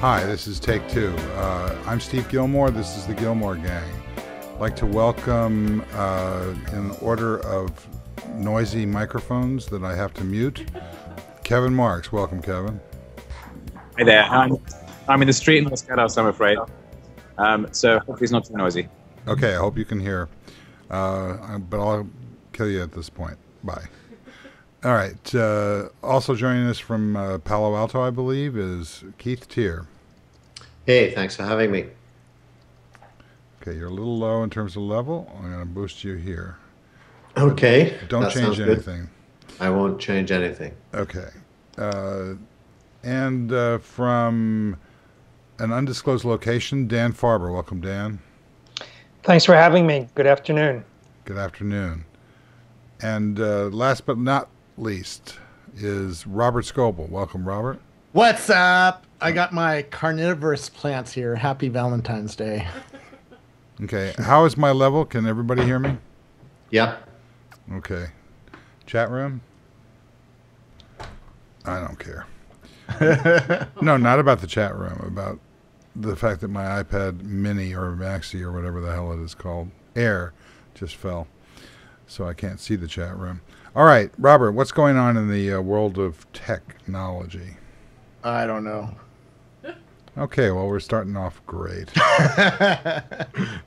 Hi, this is Take Two. I'm Steve Gillmor. This is the Gillmor Gang. I'd like to welcome, in order of noisy microphones that I have to mute, Kevin Marks. Welcome, Kevin. Hi there. I'm in the street in Los Gatos, I'm afraid. So hopefully it's not too noisy. Okay, I hope you can hear. But I'll kill you at this point. Bye. All right. Also joining us from Palo Alto, I believe, is Keith Teare. Hey, thanks for having me. Okay, you're a little low in terms of level. I'm going to boost you here. Okay. Don't change anything. I won't change anything. Okay. And from an undisclosed location, Dan Farber. Welcome, Dan. Thanks for having me. Good afternoon. Good afternoon. And last but not least is Robert Scoble. Welcome, Robert. What's up? I got my carnivorous plants here. Happy Valentine's Day. Okay. How is my level? Can everybody hear me? Yep. Okay. Chat room? I don't care. No, not about the chat room. About the fact that my iPad mini or maxi or whatever the hell it is called, Air, just fell. So I can't see the chat room. All right, Robert, what's going on in the world of technology? I don't know. Okay, well, we're starting off great.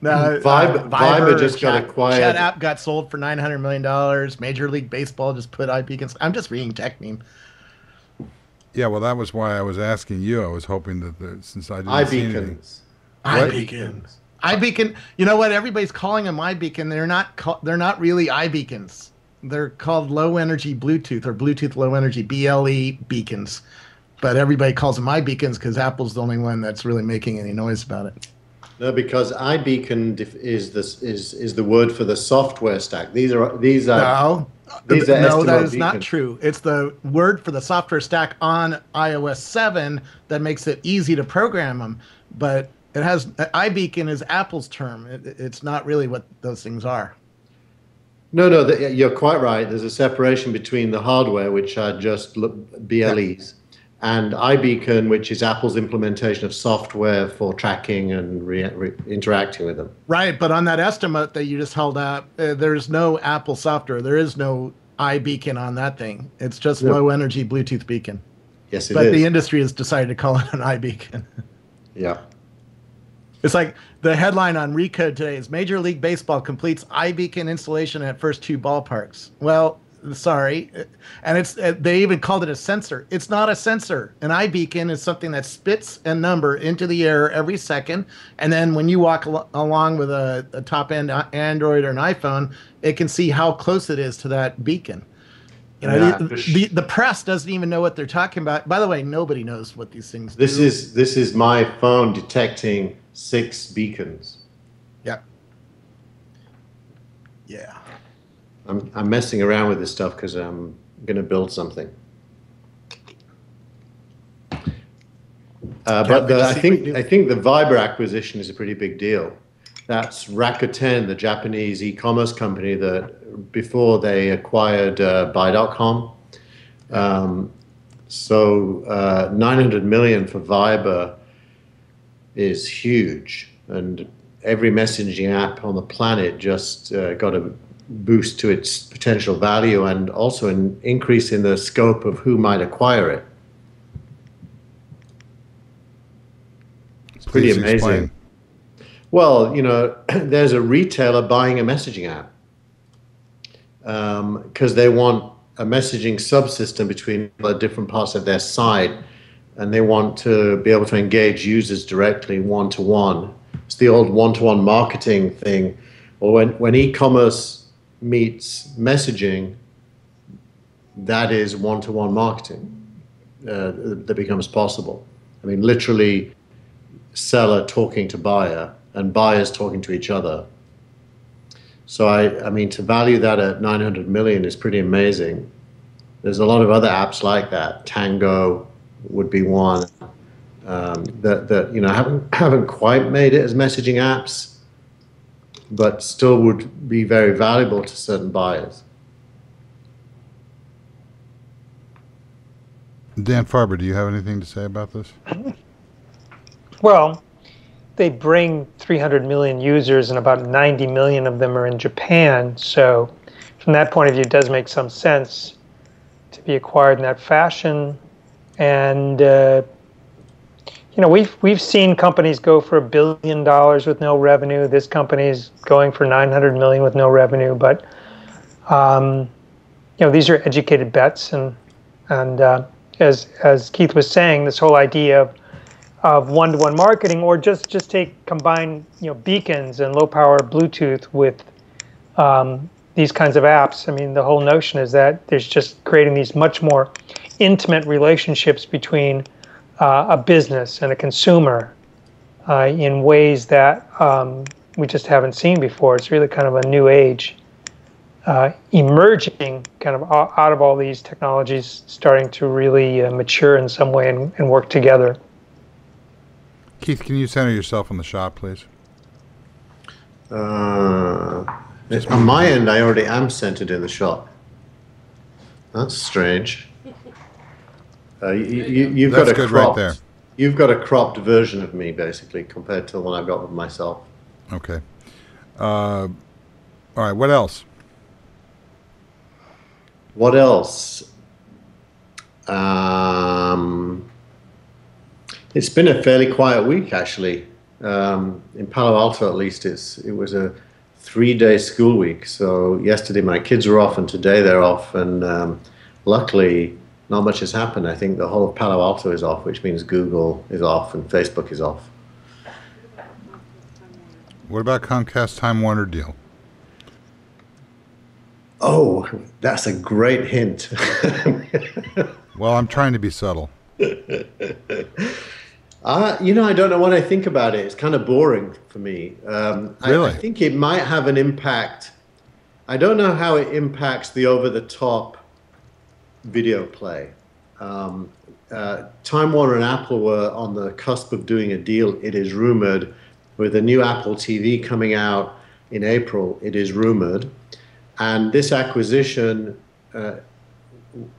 No, Viber just got acquired. Chat app got sold for $900 million. Major League Baseball just put iBeacons. I'm just reading tech meme. Yeah, well, that was why I was asking you. I was hoping that since I didn't see anything. iBeacons. iBeacon. You know what? Everybody's calling them iBeacon. They're not really iBeacons. They're called low energy Bluetooth or Bluetooth low energy BLE beacons. But everybody calls them iBeacons because Apple's the only one that's really making any noise about it. No, because iBeacon is the word for the software stack. No, that is not true. It's the word for the software stack on iOS 7 that makes it easy to program them. But it has iBeacon is Apple's term. It's not really what those things are. No, you're quite right. There's a separation between the hardware, which are just BLEs, and iBeacon, which is Apple's implementation of software for tracking and interacting with them. Right, but on that estimate that you just held up, there's no Apple software. There is no iBeacon on that thing. It's just low energy Bluetooth beacon. Yes, it is. But the industry has decided to call it an iBeacon. Yeah. It's like the headline on Recode today is Major League Baseball completes iBeacon installation at first two ballparks. Well, sorry. And they even called it a sensor. It's not a sensor. An iBeacon is something that spits a number into the air every second. And then when you walk along with a top-end Android or an iPhone, it can see how close it is to that beacon. You know, the press doesn't even know what they're talking about. By the way, nobody knows what these things do. This is my phone detecting 6 beacons. Yeah. Yeah. I'm messing around with this stuff because I'm going to build something. But I think the Viber acquisition is a pretty big deal. That's Rakuten, the Japanese e-commerce company that before they acquired Buy.com. So $900 million for Viber is huge, and every messaging app on the planet just got a boost to its potential value and also an increase in the scope of who might acquire it. It's pretty amazing. Explain. Well, you know, there's a retailer buying a messaging app because they want a messaging subsystem between the different parts of their site, and they want to be able to engage users directly one-to-one. It's the old one-to-one marketing thing. Or when e-commerce meets messaging, that is one-to-one marketing that becomes possible. I mean, literally seller talking to buyer and buyers talking to each other. So I mean, to value that at 900 million is pretty amazing. There's a lot of other apps like that. Tango would be one that you know haven't quite made it as messaging apps, but still would be very valuable to certain buyers. Dan Farber, do you have anything to say about this? Well, they bring 300 million users, and about 90 million of them are in Japan. So from that point of view, it does make some sense to be acquired in that fashion. And we've seen companies go for $1 billion with no revenue. This company's going for 900 million with no revenue. But these are educated bets, and as Keith was saying, this whole idea of one-to-one marketing, or just combine beacons and low-power Bluetooth with these kinds of apps. I mean, the whole notion is that there's just creating these much more intimate relationships between a business and a consumer in ways that we just haven't seen before. It's really kind of a new age emerging kind of out of all these technologies starting to really mature in some way and work together. Keith, can you center yourself on the shot, please? On my end, I already am centered in the shot. That's strange. You've That's got a good cropped, right there. You've got a cropped version of me, basically, compared to the one I've got with myself. Okay. All right. What else? What else? It's been a fairly quiet week, actually. In Palo Alto, at least, it was a 3-day school week. So yesterday my kids were off, and today they're off. And luckily, not much has happened. I think the whole of Palo Alto is off, which means Google is off and Facebook is off. What about Comcast Time Warner deal? Oh, that's a great hint. Well, I'm trying to be subtle. I don't know what I think about it. It's kind of boring for me. Really? I think it might have an impact. I don't know how it impacts the over-the-top video play. Time Warner and Apple were on the cusp of doing a deal, it is rumored, with a new Apple TV coming out in April, it is rumored. And this acquisition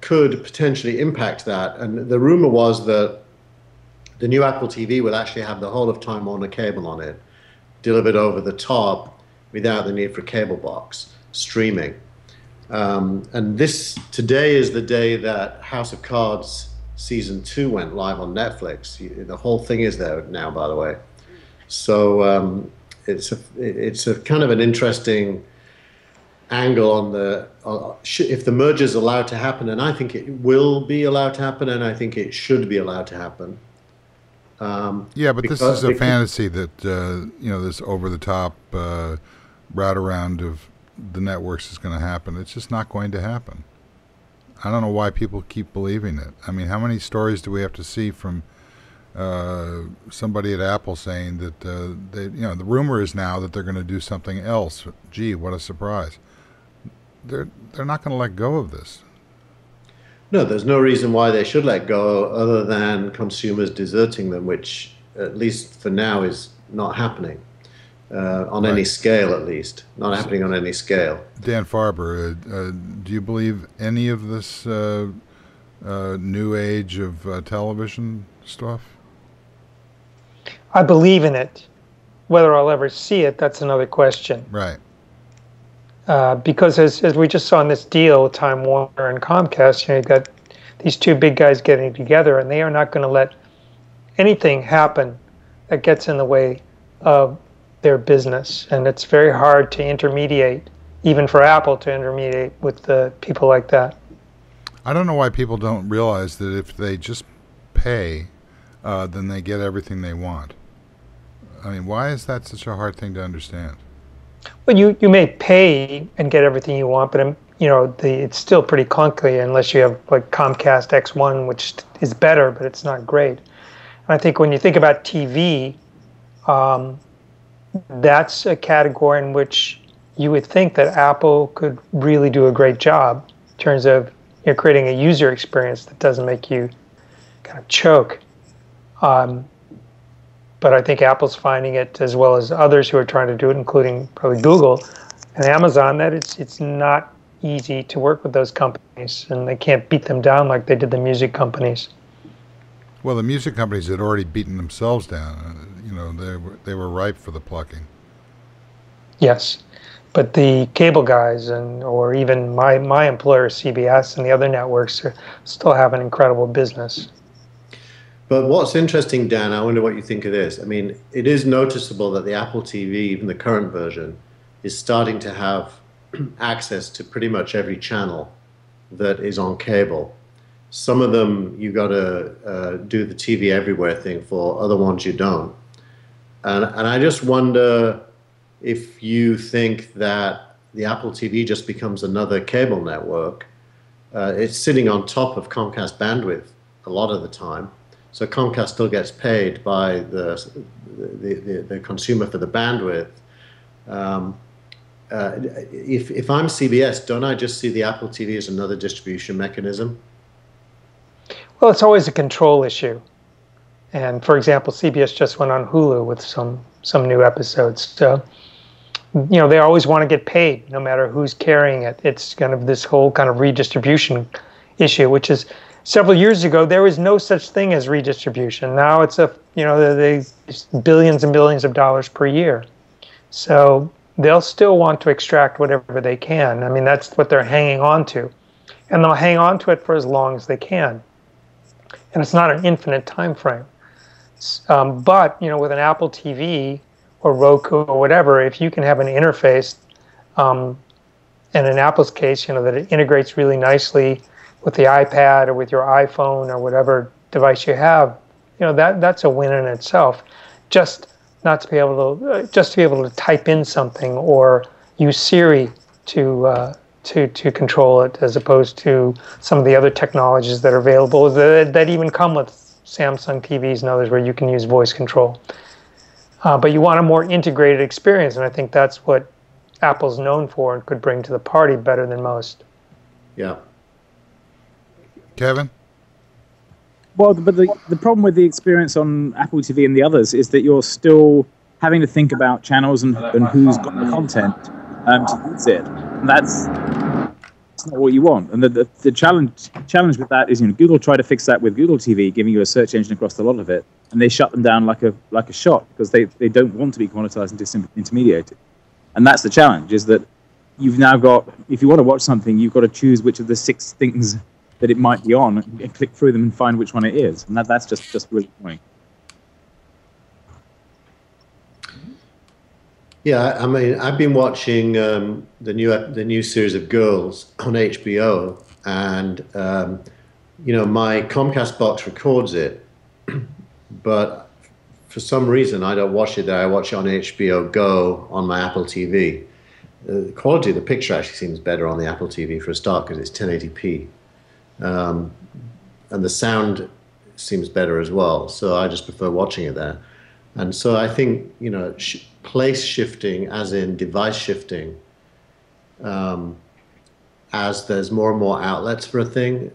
could potentially impact that. And the rumor was that the new Apple TV will actually have the whole of Time Warner cable on it, delivered over the top without the need for a cable box, streaming. And today is the day that House of Cards Season 2 went live on Netflix. The whole thing is there now, by the way. So it's a kind of an interesting angle on if the merger is allowed to happen, and I think it will be allowed to happen, and I think it should be allowed to happen. Yeah, but this is a fantasy that this over-the-top route around of the networks is going to happen. It's just not going to happen. I don't know why people keep believing it. I mean, how many stories do we have to see from somebody at Apple saying that the rumor is now that they're going to do something else? Gee, what a surprise! They're not going to let go of this. No, there's no reason why they should let go other than consumers deserting them, which at least for now is not happening on any scale, at least. Not happening on any scale. Dan Farber, do you believe any of this new age of television stuff? I believe in it. Whether I'll ever see it, that's another question. Right. Because as we just saw in this deal with Time Warner and Comcast, you've got these two big guys getting together, and they are not going to let anything happen that gets in the way of their business. And it's very hard to intermediate, even for Apple to intermediate with the people like that. I don't know why people don't realize that if they just pay, then they get everything they want. I mean, why is that such a hard thing to understand? Well, you may pay and get everything you want, but it's still pretty clunky unless you have like Comcast X1, which is better, but it's not great. And I think when you think about TV, that's a category in which you would think that Apple could really do a great job in terms of creating a user experience that doesn't make you kind of choke. But I think Apple's finding it, as well as others who are trying to do it, including probably Google and Amazon, that it's not easy to work with those companies, and they can't beat them down like they did the music companies. Well, the music companies had already beaten themselves down. They were ripe for the plucking. Yes, but the cable guys or even my employer CBS and the other networks still have an incredible business. But what's interesting, Dan, I wonder what you think of this. I mean, it is noticeable that the Apple TV, even the current version, is starting to have access to pretty much every channel that is on cable. Some of them you got to do the TV everywhere thing for, other ones you don't. And I just wonder if you think that the Apple TV just becomes another cable network. It's sitting on top of Comcast bandwidth a lot of the time. So Comcast still gets paid by the consumer for the bandwidth. If I'm CBS, don't I just see the Apple TV as another distribution mechanism? Well, it's always a control issue. And for example, CBS just went on Hulu with some new episodes. So, they always want to get paid no matter who's carrying it. It's kind of this whole kind of redistribution issue, which is several years ago, there was no such thing as redistribution. Now it's it's billions and billions of dollars per year. So they'll still want to extract whatever they can. I mean, that's what they're hanging on to. And they'll hang on to it for as long as they can. And it's not an infinite time frame. But, with an Apple TV or Roku or whatever, if you can have an interface, and in Apple's case, that it integrates really nicely with the iPad or with your iPhone or whatever device you have, that's a win in itself. Just to be able to type in something or use Siri to control it, as opposed to some of the other technologies that are available that even come with Samsung TVs and others where you can use voice control. But you want a more integrated experience, and I think that's what Apple's known for and could bring to the party better than most. Yeah. Kevin? Well, but the problem with the experience on Apple TV and the others is that you're still having to think about channels and who's got the content to use it. And that's not what you want. And the challenge with that is, Google tried to fix that with Google TV, giving you a search engine across a lot of it, and they shut them down like a shot because they don't want to be commoditized and intermediated. And that's the challenge, is that you've now got, if you want to watch something, you've got to choose which of the 6 things that it might be on and click through them and find which one it is. And that's just really annoying. Yeah, I mean, I've been watching the new series of Girls on HBO, and my Comcast box records it, but for some reason I don't watch it there. I watch it on HBO Go on my Apple TV. The quality of the picture actually seems better on the Apple TV for a start because it's 1080p. And the sound seems better as well, so I just prefer watching it there. And so I think, place shifting, as in device shifting, as there's more and more outlets for a thing,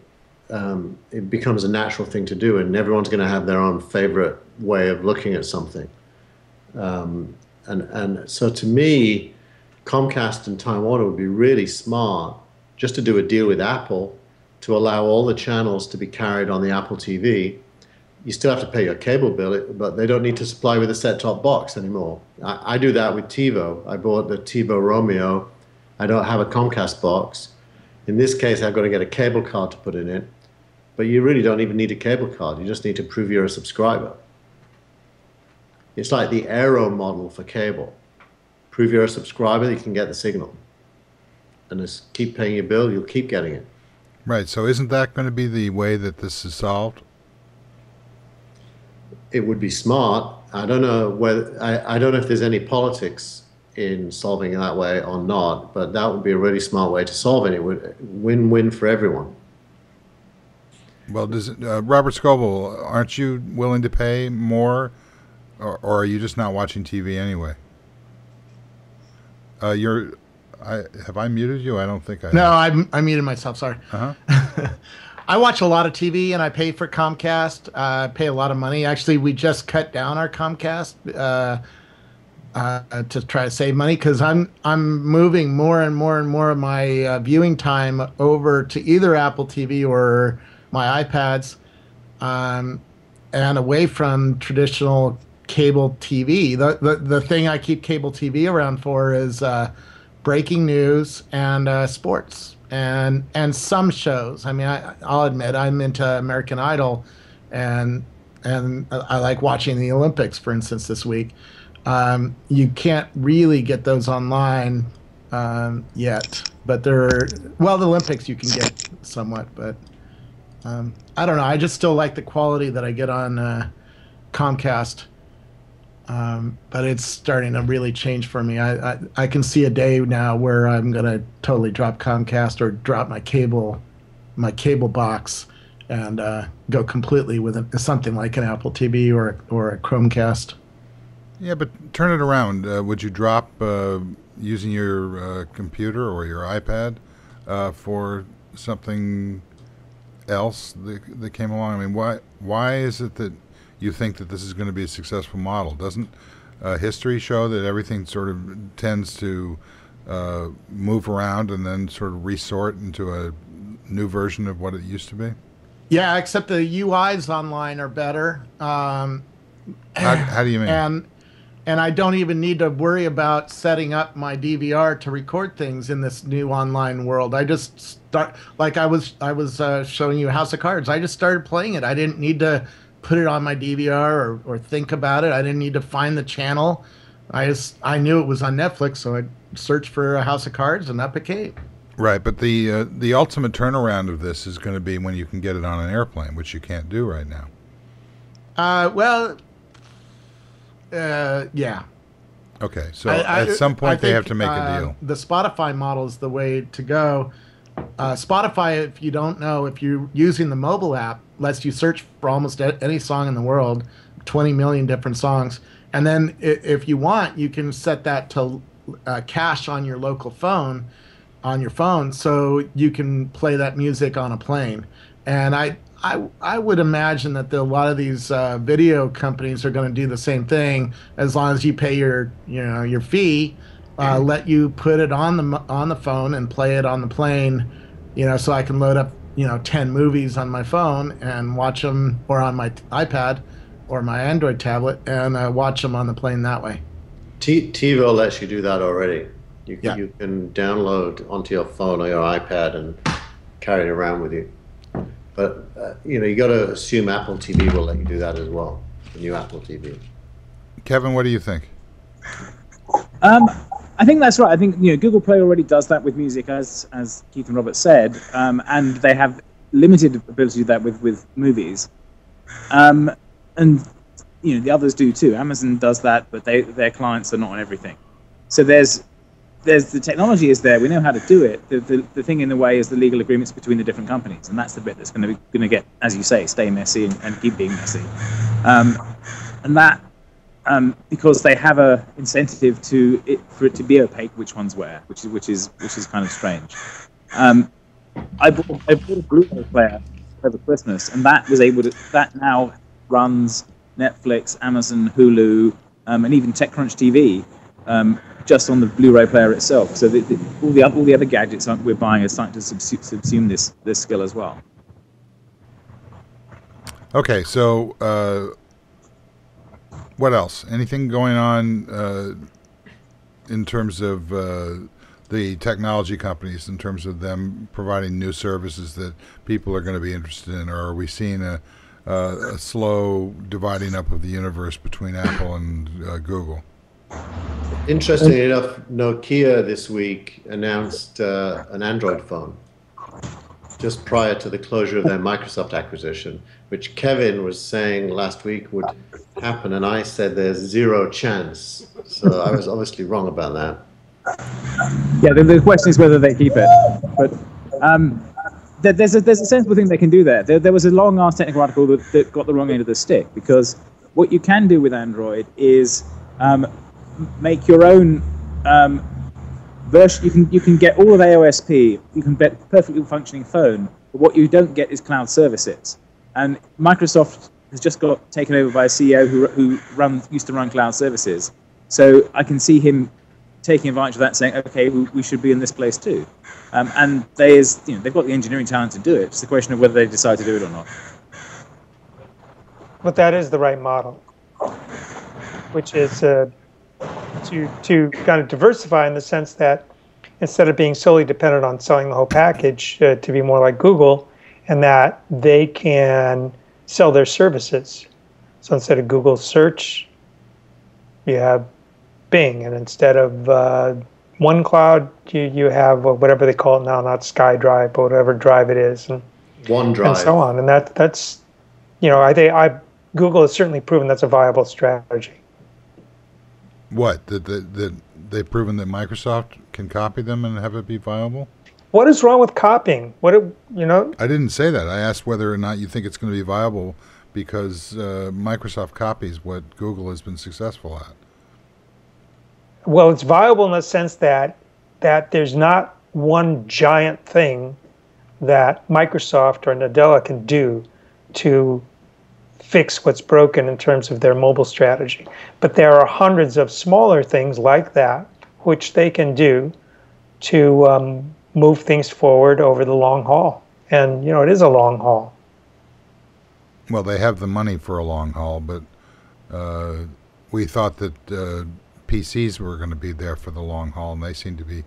it becomes a natural thing to do, and everyone's going to have their own favorite way of looking at something. And so to me, Comcast and Time Warner would be really smart just to do a deal with Apple to allow all the channels to be carried on the Apple TV. You still have to pay your cable bill, but they don't need to supply with a set-top box anymore. I do that with TiVo. I bought the TiVo Romeo. I don't have a Comcast box. In this case, I've got to get a cable card to put in it. But you really don't even need a cable card. You just need to prove you're a subscriber. It's like the Aero model for cable. Prove you're a subscriber, you can get the signal. And just keep paying your bill, you'll keep getting it. Right, so isn't that going to be the way that this is solved? It would be smart. I don't know whether I don't know if there's any politics in solving it that way or not, but that would be a really smart way to solve it. It would win-win for everyone. Well, Robert Scoble, aren't you willing to pay more, or are you just not watching TV anyway? Have I muted you? I don't think I have. No, I muted myself. Sorry. I watch a lot of TV, and I pay for Comcast. I pay a lot of money. Actually, we just cut down our Comcast to try to save money because I'm moving more and more and more of my viewing time over to either Apple TV or my iPads. and away from traditional cable TV. The thing I keep cable TV around for is breaking news and sports and some shows. I mean, I'll admit I'm into American Idol, and I like watching the Olympics, for instance, this week. You can't really get those online yet, but the Olympics you can get somewhat, but I don't know. I just still like the quality that I get on Comcast, but it's starting to really change for me. I can see a day now where I'm gonna totally drop Comcast or drop my cable box and go completely with something like an Apple TV or a Chromecast. Yeah, but turn it around. Would you drop using your computer or your iPad for something else that came along? I mean, why is it that you think that this is going to be a successful model? Doesn't history show that everything sort of tends to move around and then sort of resort into a new version of what it used to be? Yeah, except the UIs online are better. How do you mean? And I don't even need to worry about setting up my DVR to record things in this new online world. I just start, like I was showing you House of Cards. I just started playing it. I didn't need to put it on my DVR or think about it. I didn't need to find the channel. I knew it was on Netflix, so I searched for a House of Cards, and up it came. Right, but the ultimate turnaround of this is going to be when you can get it on an airplane, which you can't do right now. Yeah. Okay, so at some point they have to make a deal. The Spotify model is the way to go. Spotify, if you don't know, if you're using the mobile app, lets you search for almost any song in the world, 20 million different songs. And then if you want, you can set that to cache on your local phone, on your phone, so you can play that music on a plane. And I would imagine that a lot of these video companies are going to do the same thing, as long as you pay your fee, let you put it on the phone and play it on the plane, so I can load up 10 movies on my phone and watch them, or on my iPad or my Android tablet, and watch them on the plane that way. TiVo lets you do that already. You can download onto your phone or your iPad and carry it around with you. But you got to assume Apple TV will let you do that as well. The new Apple TV. Kevin, what do you think? I think that's right. I think Google Play already does that with music, as Keith and Robert said, and they have limited ability to do that with movies, and the others do too. Amazon does that, but their clients are not on everything. So there's the technology is there. We know how to do it. The thing in the way is the legal agreements between the different companies, and that's the bit that's going to get, as you say, stay messy and keep being messy, and that. Because they have a incentive for it to be opaque which one's where, which is kind of strange. I bought a Blu-ray player over Christmas, and that now runs Netflix, Amazon, Hulu, and even TechCrunch TV just on the Blu-ray player itself. So all the other gadgets we're buying are starting to subsume this skill as well. Okay, so. What else? Anything going on in terms of the technology companies, in terms of them providing new services that people are going to be interested in, or are we seeing a slow dividing up of the universe between Apple and Google? Interestingly enough, Nokia this week announced an Android phone just prior to the closure of their Microsoft acquisition, which Kevin was saying last week would happen, and I said there's zero chance. So I was obviously wrong about that. Yeah, the question is whether they keep it. But there's a sensible thing they can do there. There was a long-ass technical article that got the wrong end of the stick, because what you can do with Android is make your own version. You can get all of AOSP. You can get a perfectly functioning phone, but what you don't get is cloud services. And Microsoft has just got taken over by a CEO who used to run cloud services. So I can see him taking advantage of that, saying, "Okay, we should be in this place too." And they've got the engineering talent to do it. It's the question of whether they decide to do it or not. But that is the right model, which is to kind of diversify in the sense that instead of being solely dependent on selling the whole package, to be more like Google, and that they can sell their services. So instead of Google search, you have Bing, and instead of OneCloud, you have whatever they call it now, not SkyDrive, but whatever drive it is, and OneDrive, and so on. And that's, Google has certainly proven that's a viable strategy. What? That they've proven that Microsoft can copy them and have it be viable? What is wrong with copying? I didn't say that. I asked whether or not you think it's going to be viable because Microsoft copies what Google has been successful at. Well, it's viable in the sense that there's not one giant thing that Microsoft or Nadella can do to fix what's broken in terms of their mobile strategy. But there are hundreds of smaller things like that which they can do to move things forward over the long haul. And, it is a long haul. Well, they have the money for a long haul, but we thought that PCs were going to be there for the long haul, and they seem to be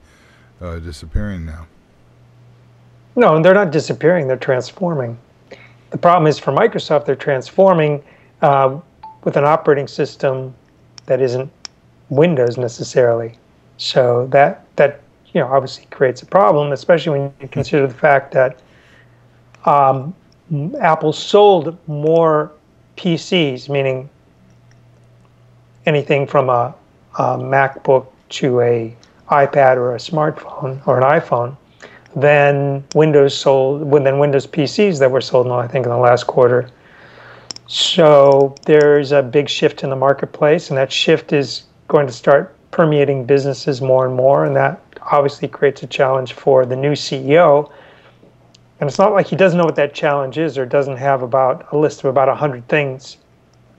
disappearing now. No, they're not disappearing. They're transforming. The problem is for Microsoft, they're transforming with an operating system that isn't Windows necessarily. So that obviously creates a problem, especially when you consider the fact that Apple sold more PCs, meaning anything from a MacBook to a iPad or a smartphone or an iPhone, than Windows PCs that were sold, I think, in the last quarter. So there's a big shift in the marketplace, and that shift is going to start permeating businesses more and more, and that obviously creates a challenge for the new CEO. And it's not like he doesn't know what that challenge is or doesn't have about a list of about 100 things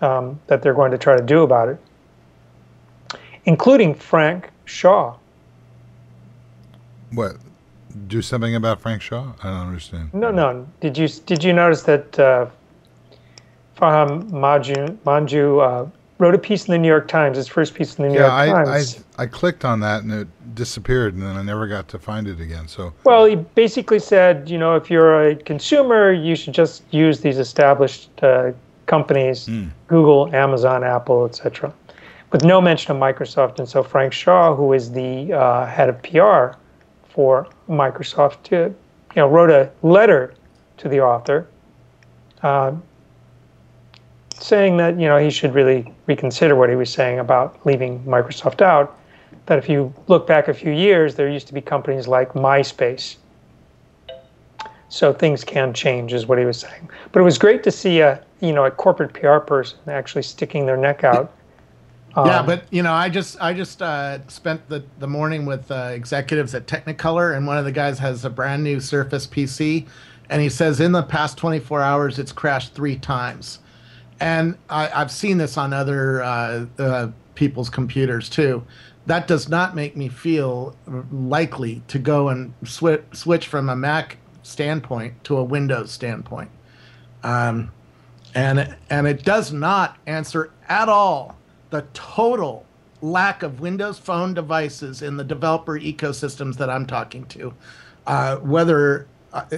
that they're going to try to do about it, including Frank Shaw. What? Do something about Frank Shaw? I don't understand. No. Did you notice that Farham Manju wrote a piece in the New York Times, his first piece in the New York Times? I clicked on that and it disappeared, and then I never got to find it again. So well, he basically said, if you're a consumer, you should just use these established companies, Google, Amazon, Apple, etc., with no mention of Microsoft. And so Frank Shaw, who is the head of PR for Microsoft, wrote a letter to the author saying that he should really reconsider what he was saying about leaving Microsoft out. That if you look back a few years, there used to be companies like MySpace. So things can change, is what he was saying. But it was great to see a corporate PR person actually sticking their neck out. Yeah, but I just spent the morning with executives at Technicolor, and one of the guys has a brand new Surface PC, and he says in the past 24 hours it's crashed 3 times, and I've seen this on other people's computers too. That does not make me feel likely to go and switch from a Mac standpoint to a Windows standpoint, and it does not answer at all the total lack of Windows Phone devices in the developer ecosystems that I'm talking to, whether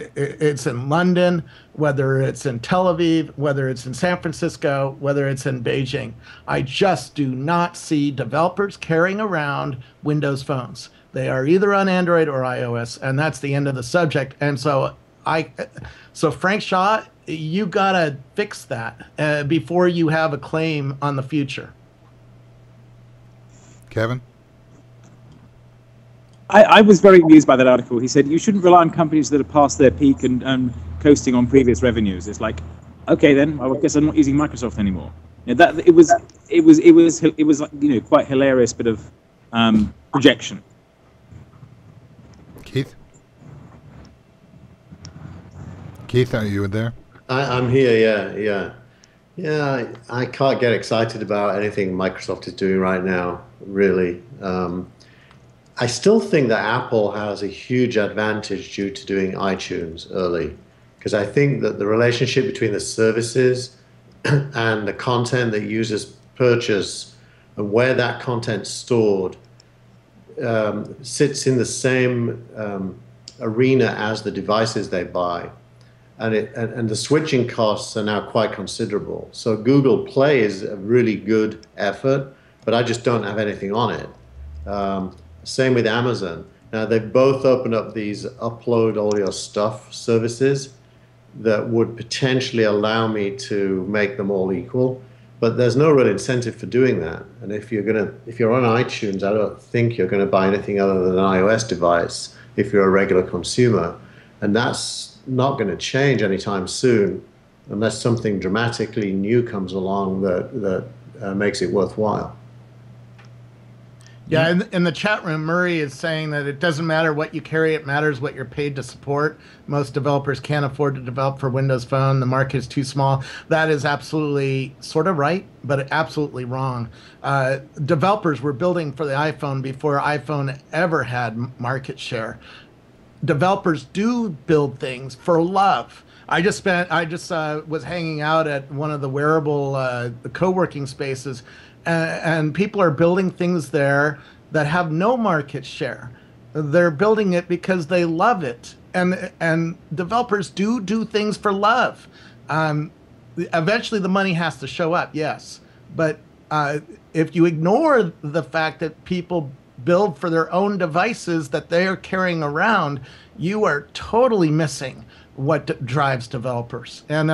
it's in London, whether it's in Tel Aviv, whether it's in San Francisco, whether it's in Beijing. I just do not see developers carrying around Windows phones. They are either on Android or iOS, and that's the end of the subject. And so Frank Shaw, you gotta fix that before you have a claim on the future. Kevin? I was very amused by that article. He said you shouldn't rely on companies that have passed their peak and coasting on previous revenues. It's like, okay, then I guess I'm not using Microsoft anymore. That it was like, quite hilarious bit of projection. Keith, are you there? I'm here. Yeah. I can't get excited about anything Microsoft is doing right now, really. I still think that Apple has a huge advantage due to doing iTunes early, because I think that the relationship between the services and the content that users purchase and where that content's stored sits in the same arena as the devices they buy. And the switching costs are now quite considerable. So Google Play is a really good effort, but I just don't have anything on it. Same with Amazon. Now, they've both opened up these upload all your stuff services that would potentially allow me to make them all equal, but there's no real incentive for doing that. And if you're on iTunes, I don't think you're going to buy anything other than an iOS device if you're a regular consumer. And that's not going to change anytime soon unless something dramatically new comes along that makes it worthwhile. Yeah, in the chat room, Murray is saying that it doesn't matter what you carry, it matters what you're paid to support. Most developers can't afford to develop for Windows Phone. The market is too small. That is absolutely sort of right, but absolutely wrong. Developers were building for the iPhone before iPhone ever had market share. Developers do build things for love. I just was hanging out at one of the wearable co-working spaces, and people are building things there that have no market share. They're building it because they love it, and developers do things for love. Eventually, the money has to show up, yes, but if you ignore the fact that people build for their own devices that they are carrying around, you are totally missing what drives developers. And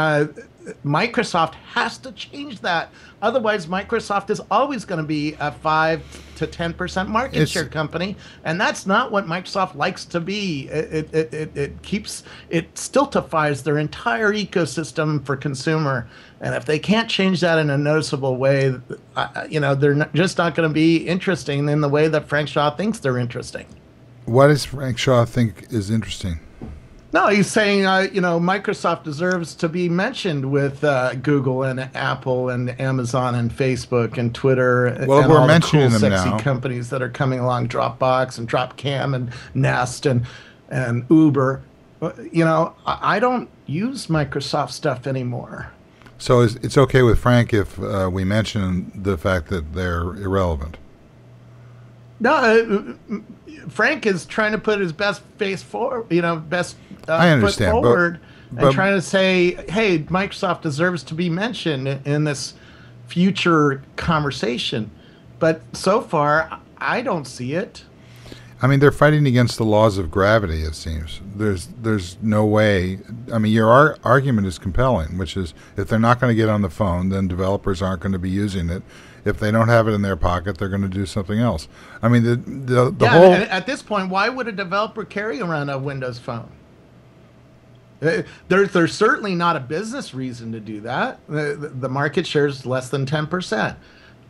Microsoft has to change that. Otherwise, Microsoft is always going to be a 5 to 10% market share company, and that's not what Microsoft likes to be. It stultifies their entire ecosystem for consumer, and if they can't change that in a noticeable way, they're just not going to be interesting in the way that Frank Shaw thinks they're interesting. What does Frank Shaw think is interesting? No, he's saying, Microsoft deserves to be mentioned with Google and Apple and Amazon and Facebook and Twitter. Well, and we're all mentioning the cool, them sexy now. companies that are coming along, Dropbox and Dropcam and Nest and Uber. I don't use Microsoft stuff anymore. So it's okay with Frank if we mention the fact that they're irrelevant? No, Frank is trying to put his best face forward, best I understand, foot forward, but and trying to say, hey, Microsoft deserves to be mentioned in this future conversation. But so far, I don't see it. I mean, they're fighting against the laws of gravity, it seems. There's no way. I mean, your argument is compelling, which is if they're not going to get on the phone, then developers aren't going to be using it. If they don't have it in their pocket, they're going to do something else. I mean, the whole... At this point, why would a developer carry around a Windows Phone? There's certainly not a business reason to do that. The market share is less than 10%.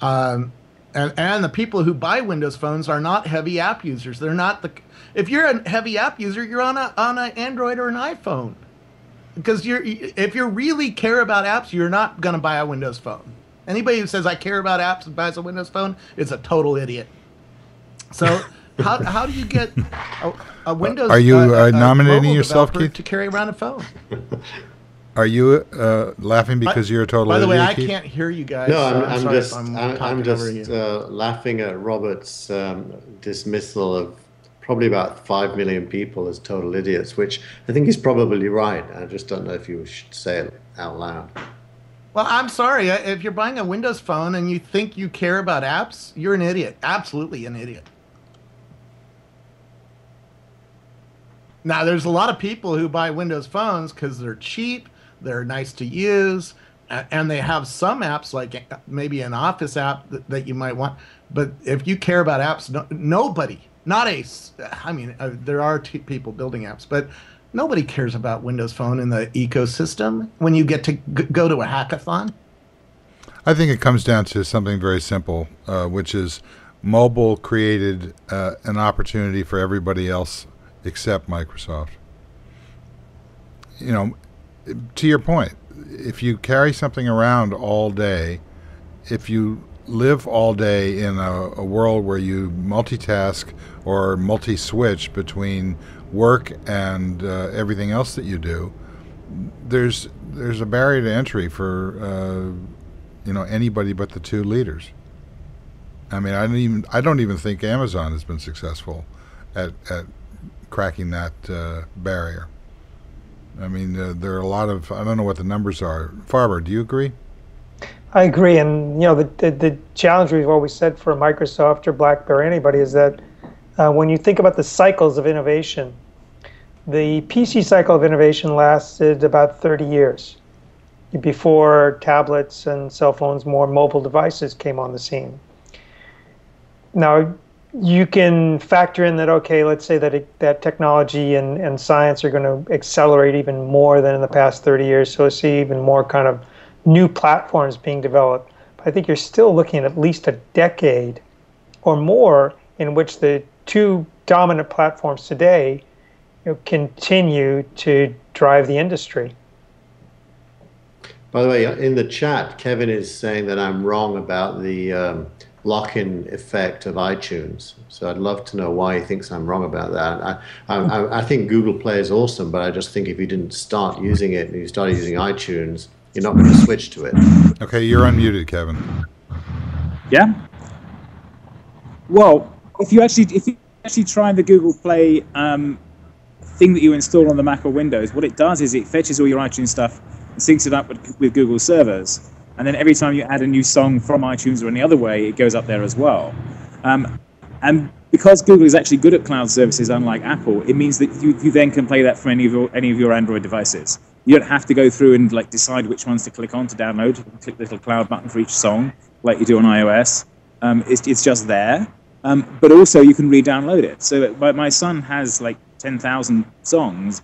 And the people who buy Windows Phones are not heavy app users. They're not if you're a heavy app user, you're on an Android or an iPhone. Because if you really care about apps, you're not going to buy a Windows Phone. Anybody who says I care about apps and buys a Windows Phone is a total idiot. So how do you get a Windows? Are you nominating yourself, Keith, to carry around a phone? Are you laughing because you're a total idiot? By the way, I Keith? can't hear you guys. No, so I'm just laughing at Robert's dismissal of probably about 5 million people as total idiots, which I think is probably right. I just don't know if you should say it out loud. Well, I'm sorry. If you're buying a Windows Phone and you think you care about apps, you're an idiot. Absolutely an idiot. Now, there's a lot of people who buy Windows Phones because they're cheap, they're nice to use, and they have some apps, like maybe an Office app that you might want. But if you care about apps, nobody, there are people building apps, but nobody cares about Windows Phone in the ecosystem when you get to go to a hackathon. I think it comes down to something very simple, which is mobile created an opportunity for everybody else except Microsoft. To your point, if you carry something around all day, if you live all day in a world where you multitask or multi-switch between work and everything else that you do, there's a barrier to entry for anybody but the two leaders. I mean, I don't even think Amazon has been successful at cracking that barrier. I mean, there are a lot of, I don't know what the numbers are. Farber, do you agree? I agree, and the challenge we've always said for Microsoft or BlackBerry, anybody, is that when you think about the cycles of innovation, the PC cycle of innovation lasted about 30 years before tablets and cell phones, more mobile devices came on the scene. Now, you can factor in that, okay, let's say that technology and science are going to accelerate even more than in the past 30 years, so see even more kind of new platforms being developed. But I think you're still looking at least a decade or more in which the two dominant platforms today continue to drive the industry. By the way, in the chat, Kevin is saying that I'm wrong about the lock-in effect of iTunes. So I'd love to know why he thinks I'm wrong about that. I think Google Play is awesome, but I just think if you didn't start using it and you started using iTunes, you're not going to switch to it. Okay, you're unmuted, Kevin. Yeah. Well, if you actually try the Google Play thing that you install on the Mac or Windows, what it does is it fetches all your iTunes stuff and syncs it up with Google servers. And then every time you add a new song from iTunes or any other way, it goes up there as well. And because Google is actually good at cloud services, unlike Apple, it means that you then can play that from any of your Android devices. You don't have to go through and decide which ones to click on to download. You can click the little cloud button for each song, like you do on iOS. It's just there. But also you can re-download it. So my son has 10,000 songs,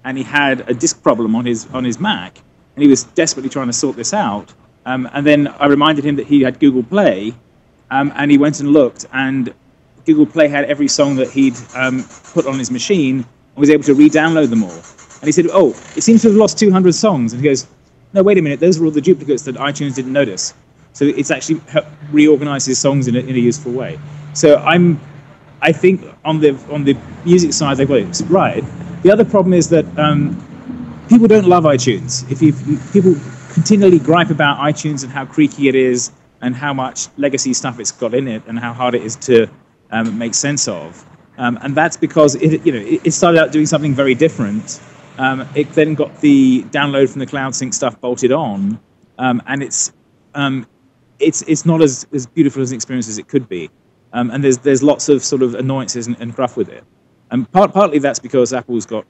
and he had a disk problem on his Mac, and he was desperately trying to sort this out. And then I reminded him that he had Google Play, and he went and looked, and Google Play had every song that he'd put on his machine and was able to re-download them all. And he said, oh, it seems to have lost 200 songs. And he goes, no, wait a minute, those were all the duplicates that iTunes didn't notice. So it's actually reorganized his songs in a useful way. So I think on the music side, they've got it right. The other problem is that people don't love iTunes. People continually gripe about iTunes and how creaky it is and how much legacy stuff it's got in it and how hard it is to make sense of. And that's because it started out doing something very different. It then got the download from the cloud sync stuff bolted on, and it's not as beautiful as an experience as it could be. And there's lots of sort of annoyances and gruff with it. And partly that's because Apple's got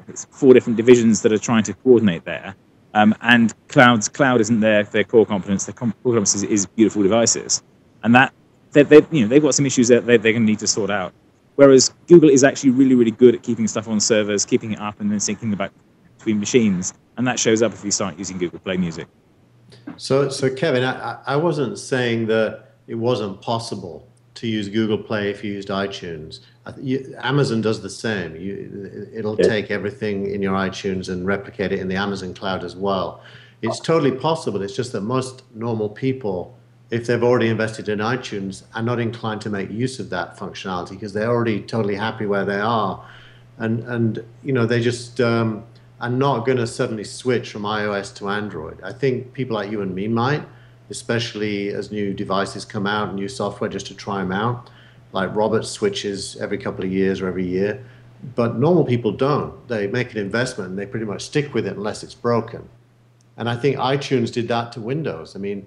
it's 4 different divisions that are trying to coordinate there. And cloud isn't their core competence. Their core competence is beautiful devices, and that they've got some issues that they're going to need to sort out. Whereas Google is actually really, really good at keeping stuff on servers, keeping it up, and then syncing it back between machines, and that shows up if you start using Google Play Music. So Kevin, I wasn't saying that it wasn't possible to use Google Play if you used iTunes. Amazon does the same. It'll take everything in your iTunes and replicate it in the Amazon cloud as well. It's totally possible. It's just that most normal people, if they've already invested in iTunes, are not inclined to make use of that functionality because they're already totally happy where they are. And they just are not going to suddenly switch from iOS to Android. I think people like you and me might, especially as new devices come out, new software, just to try them out. Like Robert switches every couple of years or every year. But normal people don't. They make an investment and they pretty much stick with it unless it's broken. And I think iTunes did that to Windows. I mean,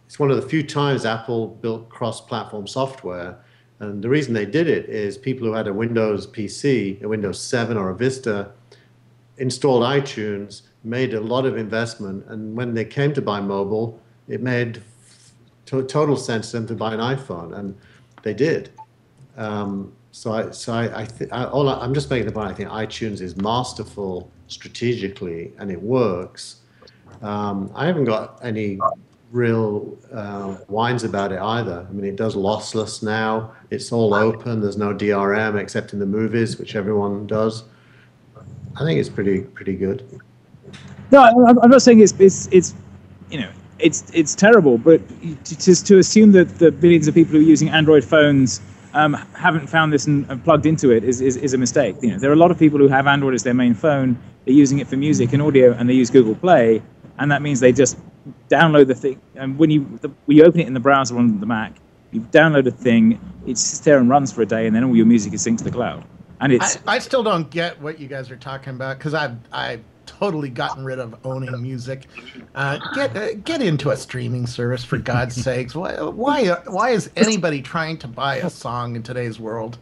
it's one of the few times Apple built cross-platform software. And the reason they did it is people who had a Windows PC, a Windows 7 or a Vista, installed iTunes, made a lot of investment. And when they came to buy mobile, it made total sense to them to buy an iPhone. And they did. I'm just making the point. I think iTunes is masterful strategically, and it works. I haven't got any real whines about it either. I mean, it does lossless now. It's all open. There's no DRM except in the movies, which everyone does. I think it's pretty good. No, I'm not saying it's terrible, but just to assume that the billions of people who are using Android phones haven't found this and plugged into it is a mistake. You know, there are a lot of people who have Android as their main phone. They're using it for music and audio, and they use Google Play, and that means they just download the thing. And when you open it in the browser on the Mac, you download a thing, it sits there and runs for a day, and then all your music is synced to the cloud. And I still don't get what you guys are talking about, because I've totally gotten rid of owning music. Get into a streaming service, for God's sakes. Why is anybody trying to buy a song in today's world?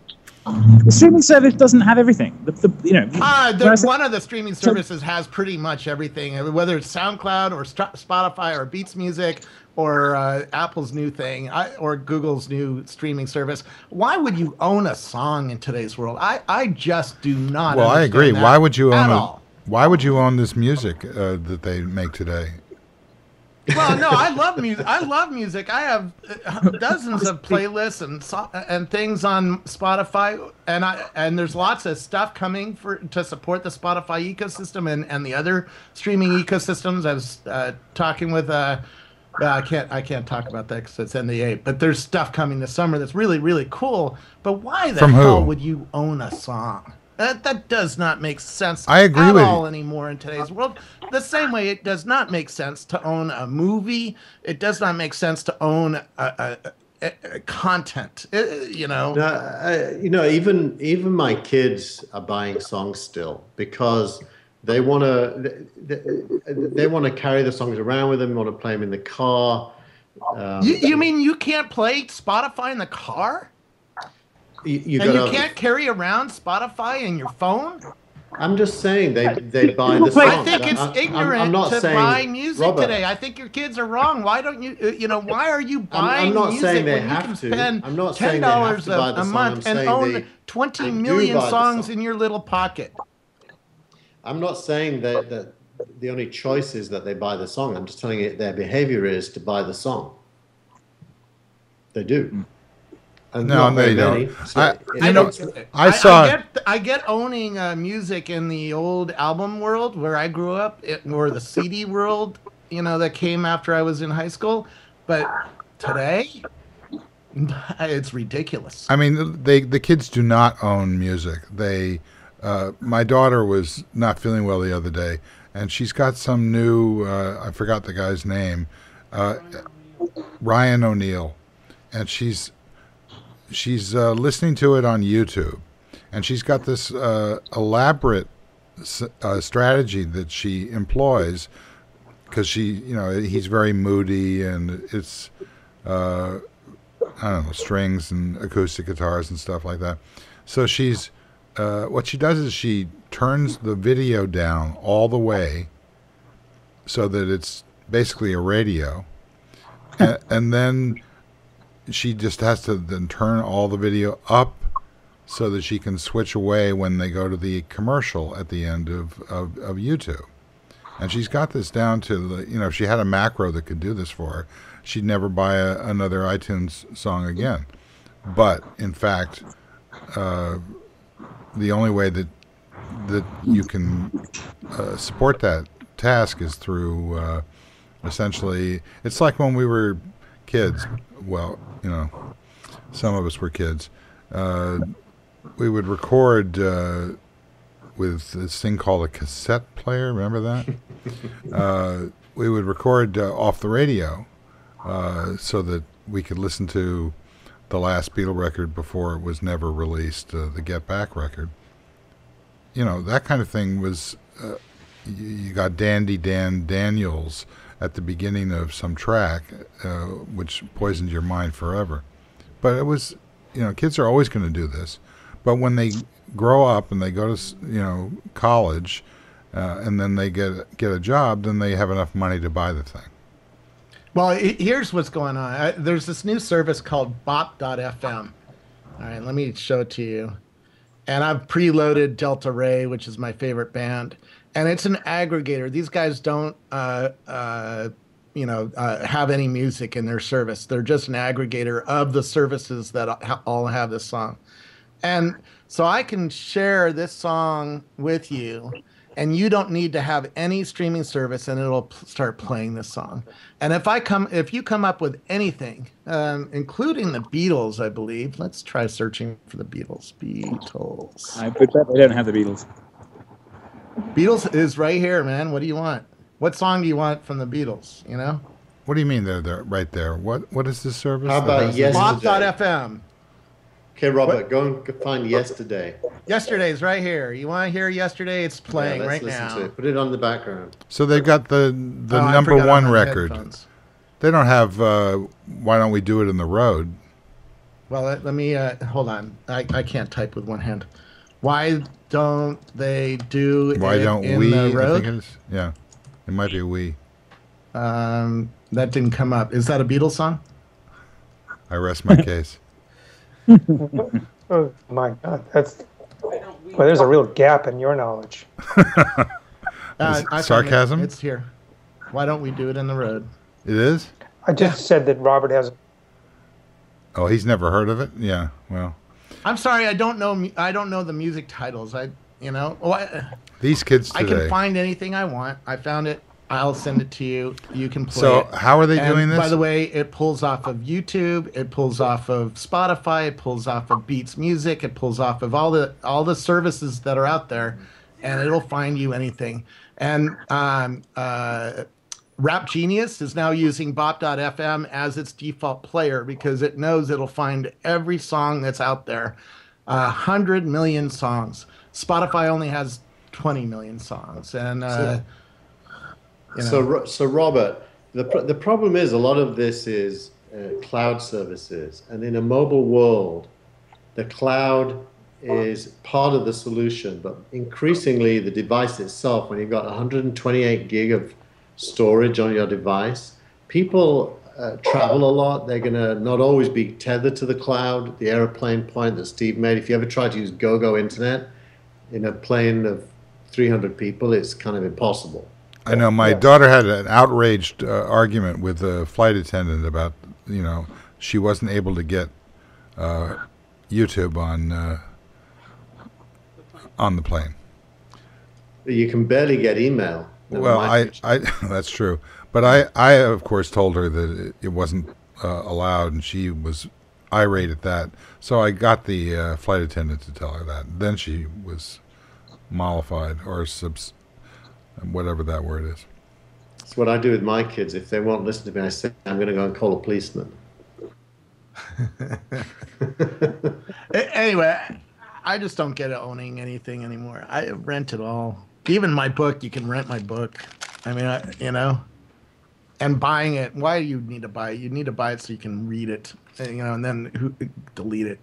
The streaming service doesn't have everything. One of the streaming services has pretty much everything, whether it's SoundCloud or Spotify or Beats Music or Apple's new thing or Google's new streaming service. Why would you own a song in today's world? I just do not. Well, I agree. Why would you own Why would you own this music that they make today? Well, no, I love music. I have dozens of playlists and things on Spotify, and there's lots of stuff coming to support the Spotify ecosystem and the other streaming ecosystems. I was talking with I can't talk about that because it's NDA, but there's stuff coming this summer that's really, really cool. But why the hell would you own a song? That does not make sense at all anymore in today's world. The same way it does not make sense to own a movie. It does not make sense to own a content. Even my kids are buying songs still because they want to carry the songs around with them. Want to play them in the car. You mean you can't play Spotify in the car? You can't carry around Spotify in your phone? I'm just saying they buy the song. I think it's ignorant to buy music today. I think your kids are wrong. Why don't you? Why are you buying music when you can spend $10 a month and own 20 million songs in your little pocket? I'm not saying that the only choice is that they buy the song. I'm just telling you their behavior is to buy the song. They do. No, they don't. I get owning music in the old album world where I grew up, or the CD world, that came after I was in high school. But today, it's ridiculous. I mean, the kids do not own music. My daughter was not feeling well the other day, and she's got some new, I forgot the guy's name, Ryan O'Neal, and she's listening to it on YouTube, and she's got this elaborate strategy that she employs because he's very moody, and it's I don't know, strings and acoustic guitars and stuff like that. So she's what she does is she turns the video down all the way so that it's basically a radio, and then she just has to then turn all the video up so that she can switch away when they go to the commercial at the end of YouTube. And she's got this down to if she had a macro that could do this for her, she'd never buy another iTunes song again. But in fact, the only way that you can support that task is through essentially, it's like when we were kids. Well, some of us were kids. We would record with this thing called a cassette player. Remember that? We would record off the radio so that we could listen to the last Beatle record before it was never released, the Get Back record. That kind of thing was, you got Dandy Dan Daniels at the beginning of some track, which poisoned your mind forever. But it was, kids are always going to do this. But when they grow up and they go to, college, and then they get a job, then they have enough money to buy the thing. Well, here's what's going on. There's this new service called bop.fm. All right, let me show it to you. And I've preloaded Delta Ray, which is my favorite band. And it's an aggregator. These guys don't, have any music in their service. They're just an aggregator of the services that all have this song. And so I can share this song with you, and you don't need to have any streaming service, and it'll start playing this song. And if you come up with anything, including the Beatles, I believe. Let's try searching for the Beatles. Beatles. I bet they don't have the Beatles. Beatles is right here, man. What do you want? What song do you want from the Beatles? You know? What do you mean they're right there? What is this service? How about Yesterday? Bop.fm. Okay, Robert, go and find Yesterday. Yesterday's right here. You want to hear Yesterday? It's playing right listen now. to it. Put it on the background. So they've got the I number forgot one on my record. headphones. They don't have. Why don't we do it in the road? Well, let me hold on. I can't type with one hand. Why don't they do Why it don't in we? the I road? think it is. Yeah, it might be we. That didn't come up. Is that a Beatles song? I rest my case. Oh my God, there's a real gap in your knowledge. I found sarcasm? It's here. Why don't we do it in the road? It is. I just said that Robert has. Oh, he's never heard of it. Yeah. Well, I'm sorry, I don't know the music titles. these kids I today. can find anything I want. I found it. I'll send it to you. You can play So it. how are they And doing this? by the way, it pulls off of YouTube. It pulls off of Spotify. It pulls off of Beats Music. It pulls off of all the services that are out there, and it'll find you anything. And Rap Genius is now using Bop.fm as its default player because it knows it'll find every song that's out there. 100 million songs. Spotify only has 20 million songs, and So Robert, the problem is a lot of this is cloud services, and in a mobile world, the cloud is part of the solution, but increasingly the device itself, when you've got 128 gig of storage on your device, people travel a lot. They're going to not always be tethered to the cloud. The airplane point that Steve made, if you ever try to use go-go internet in a plane of 300 people, it's kind of impossible. I know my daughter had an outraged argument with a flight attendant about, she wasn't able to get YouTube on the plane. You can barely get email. Well, I that's true. But I of course told her that it wasn't allowed, and she was irate at that. So I got the flight attendant to tell her that. Then she was mollified, or whatever that word is. That's what I do with my kids. If they won't listen to me, I say, I'm going to go and call a policeman. Anyway, I just don't get owning anything anymore. I rent it all. Even my book, you can rent my book. I mean, and buying it. Why do you need to buy it? You need to buy it so you can read it, and then delete it.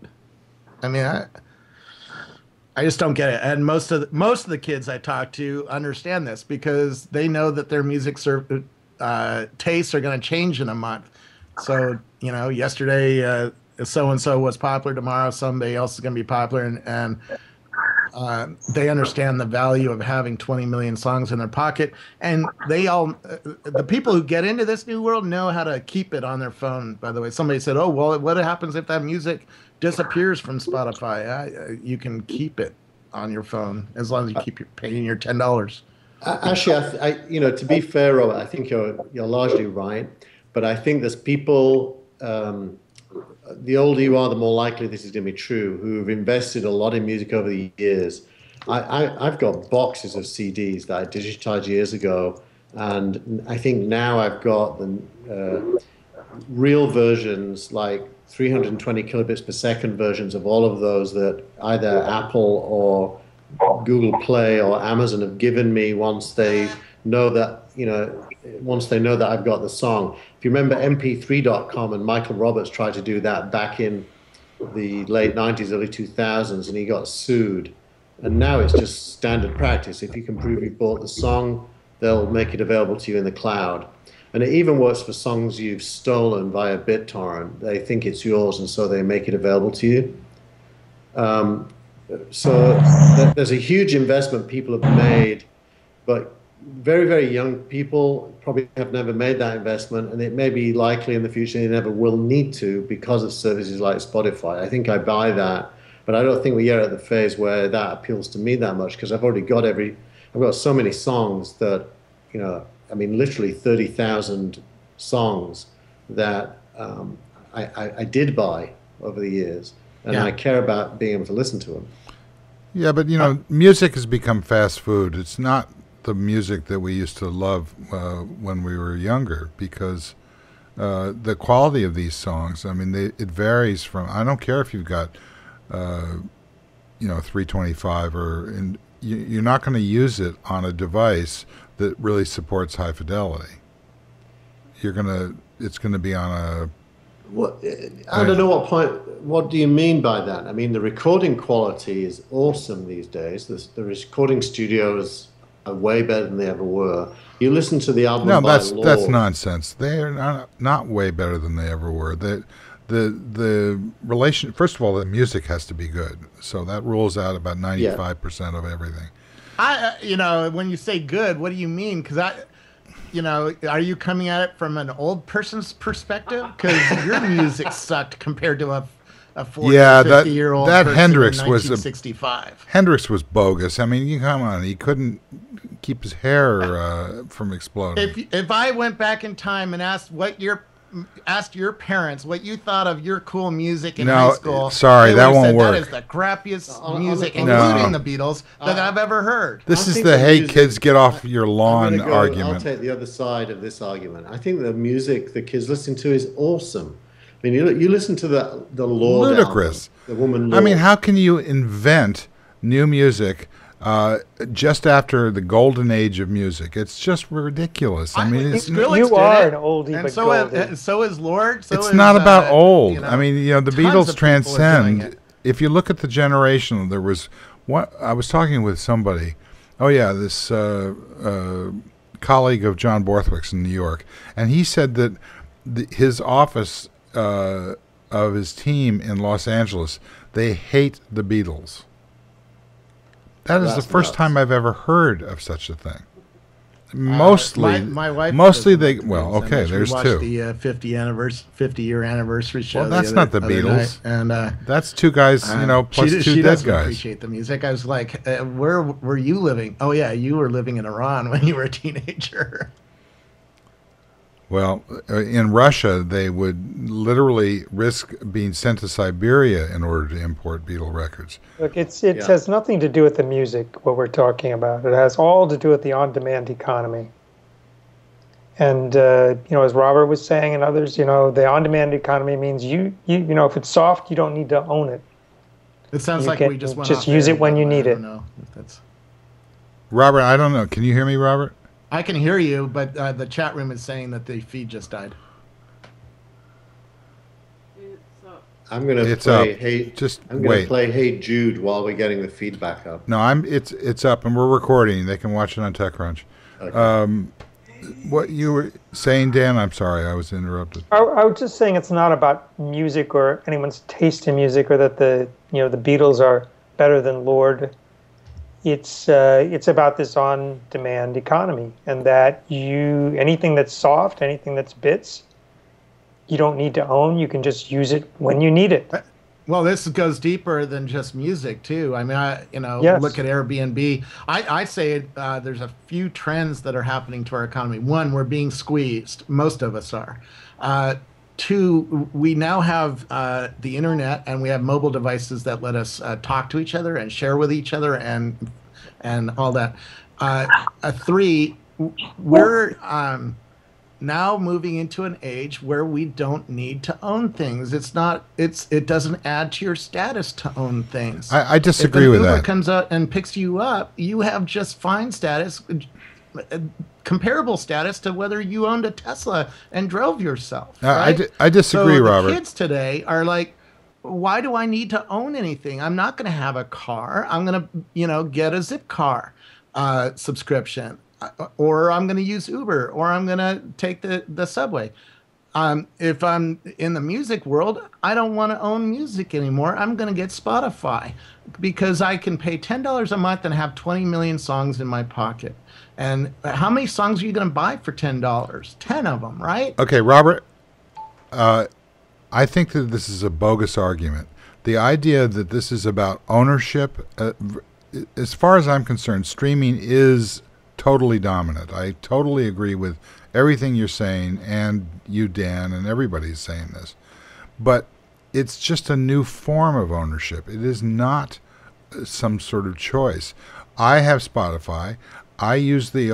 I mean, I just don't get it. And most of the kids I talk to understand this because they know that their music tastes are going to change in a month. So, yesterday so-and-so was popular, tomorrow somebody else is going to be popular, and they understand the value of having 20 million songs in their pocket. And they all, the people who get into this new world know how to keep it on their phone, by the way. Somebody said, oh, well, what happens if that music disappears from Spotify? You can keep it on your phone as long as you keep paying your $10. Actually, to be fair, Robert, I think you're largely right. But I think there's people, the older you are, the more likely this is going to be true, who've invested a lot in music over the years. I've got boxes of CDs that I digitized years ago, and I think now I've got the real versions, like 320 kilobits per second versions of all of those that either Apple or Google Play or Amazon have given me once they know that, once they know that I've got the song. If you remember mp3.com, and Michael Roberts tried to do that back in the late 90s, early 2000s, and he got sued. And now it's just standard practice. If you can prove you bought the song, they'll make it available to you in the cloud. And it even works for songs you've stolen via BitTorrent. They think it's yours, and so they make it available to you. So there's a huge investment people have made, but very, very young people probably have never made that investment, and it may be likely in the future they never will need to because of services like Spotify. I think I buy that, but I don't think we're yet at the phase where that appeals to me that much because I've already got I've got so many songs that, I mean, literally 30,000 songs that I did buy over the years, and I care about being able to listen to them. Yeah, but music has become fast food. It's not the music that we used to love when we were younger, because the quality of these songs, I mean, it varies from, I don't care if you've got 325 you're not going to use it on a device that really supports high fidelity. It's going to be on a... Well, I don't know what do you mean by that? I mean, the recording quality is awesome these days. The recording studios are way better than they ever were. You listen to the album by Lorde. That's nonsense. They are not way better than they ever were. The relation, first of all, the music has to be good. So that rules out about 95% of everything. When you say good, what do you mean? Because are you coming at it from an old person's perspective? Because your music sucked compared to a 40 or 50-year-old person Hendrix in 1965. Hendrix was bogus. I mean, come on, he couldn't keep his hair from exploding. If I went back in time and asked your parents what you thought of your cool music in high school, sorry, that won't work. That is the crappiest music, including the Beatles, that I've ever heard. This is the "Hey kids, get off your lawn" argument. I'll take the other side of this argument. I think the music the kids listen to is awesome. I mean, you listen to the Lorde ludicrous album, the woman Lorde. I mean, how can you invent new music just after the golden age of music? It's just ridiculous. I mean, you are an oldie, but so is Lorde. It's not about old. I mean, the Beatles transcend. If you look at the generation, there was what I was talking with somebody. Oh yeah, this colleague of John Borthwick's in New York, and he said that his office of his team in Los Angeles, they hate the Beatles. That is the first time I've ever heard of such a thing. Mostly, my wife. Mostly they. Well, okay, there's two. The 50-year anniversary show. Well, that's not the Beatles, and that's two guys, plus two dead guys. Appreciate the music. I was like, where were you living? Oh yeah, you were living in Iran when you were a teenager. Well, in Russia, they would literally risk being sent to Siberia in order to import Beatle records. Look, it has nothing to do with the music, what we're talking about. It has all to do with the on-demand economy. And, as Robert was saying and others, the on-demand economy means if it's soft, you don't need to own it. It sounds like we just went just use it when you need it. Robert, I don't know. Can you hear me, Robert? I can hear you, but the chat room is saying that the feed just died. I'm going to play Hey Jude while we're getting the feedback up. No, it's up and we're recording. They can watch it on TechCrunch. Okay. What you were saying, Dan? I'm sorry, I was interrupted. I was just saying it's not about music or anyone's taste in music, or that the Beatles are better than Lorde. It's about this on-demand economy, and that anything that's soft, anything that's bits, you don't need to own. You can just use it when you need it. Well, this goes deeper than just music too. I mean, Yes. Look at Airbnb. I say there's a few trends that are happening to our economy. One, we're being squeezed. Most of us are. Two, we now have the internet, and we have mobile devices that let us talk to each other and share with each other and all that. Three, we're now moving into an age where we don't need to own things. It doesn't add to your status to own things. I disagree with that. If an Uber comes out and picks you up, you have just fine status, comparable status to whether you owned a Tesla and drove yourself. Right? I disagree, Robert. The kids today are like, why do I need to own anything? I'm not going to have a car. I'm going to, get a Zipcar subscription, or I'm going to use Uber, or I'm going to take the subway. If I'm in the music world, I don't want to own music anymore. I'm going to get Spotify, because I can pay $10 a month and have 20 million songs in my pocket. And how many songs are you going to buy for $10? 10 of them, right? Okay, Robert, I think that this is a bogus argument. The idea that this is about ownership as far as I'm concerned, streaming is totally dominant. I totally agree with everything you're saying, and you, Dan, and everybody's saying this. But it's just a new form of ownership. It is not some sort of choice. I have Spotify. I use the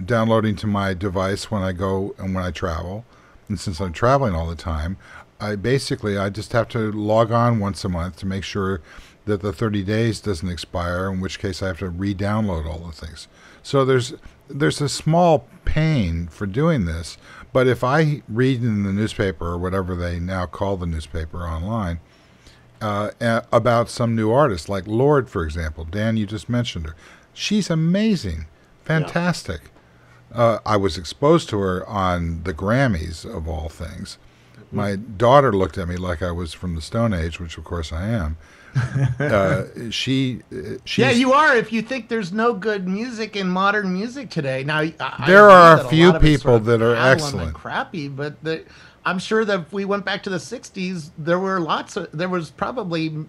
downloading to my device when I go and when I travel. And since I'm traveling all the time, I just have to log on once a month to make sure that the 30 days doesn't expire, in which case I have to re-download all the things. So there's a small pain for doing this, but if I read in the newspaper or whatever they now call the newspaper online about some new artist, like Lorde, for example. Dan, you just mentioned her. She's amazing, fantastic. I was exposed to her on the Grammys, of all things. My daughter looked at me like I was from the Stone Age, which of course I am. Yeah, you are. If you think there's no good music in modern music today, now there are a few people that are excellent, crappy, but I'm sure that if we went back to the '60s, there was probably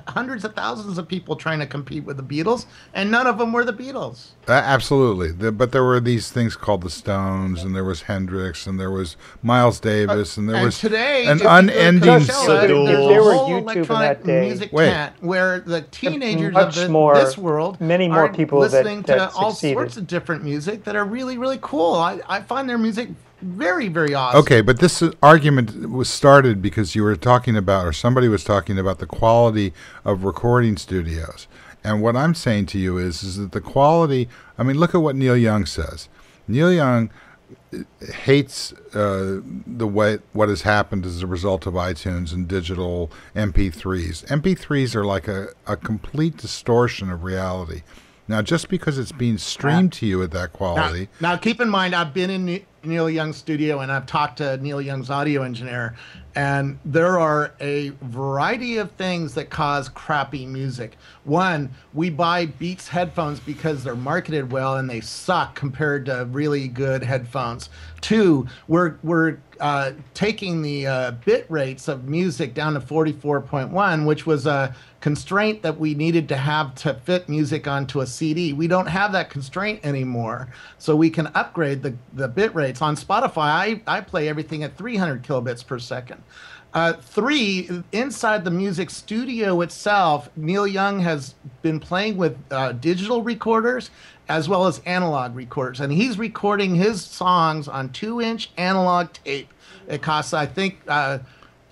hundreds of thousands of people trying to compete with the Beatles, and none of them were the Beatles. Absolutely. But there were these things called the Stones, and there was Hendrix, and there was Miles Davis, and there was today, an unending... If there were YouTube in that day, music where the teenagers of this world many more people listening that to all succeeded. sorts of different music that are really, really cool. I find their music very, very awesome. Okay, but this argument was started because you were talking about, or somebody was talking about, the quality of recording studios. And what I'm saying to you is that the quality, I mean, look at what Neil Young says. Neil Young hates what has happened as a result of iTunes and digital MP3s. MP3s are like a complete distortion of reality. Now, just because it's being streamed to you at that quality... Now keep in mind, I've been in Neil Young's studio, and I've talked to Neil Young's audio engineer, and there are a variety of things that cause crappy music. One, we buy Beats headphones because they're marketed well and they suck compared to really good headphones. Two, we're taking the bit rates of music down to 44.1, which was a constraint that we needed to have to fit music onto a CD. We don't have that constraint anymore, so we can upgrade the bit rates. On Spotify, I play everything at 300 kilobits per second. Three, inside the music studio itself, Neil Young has been playing with digital recorders as well as analog recorders, and he's recording his songs on 2-inch analog tape. It costs, I think,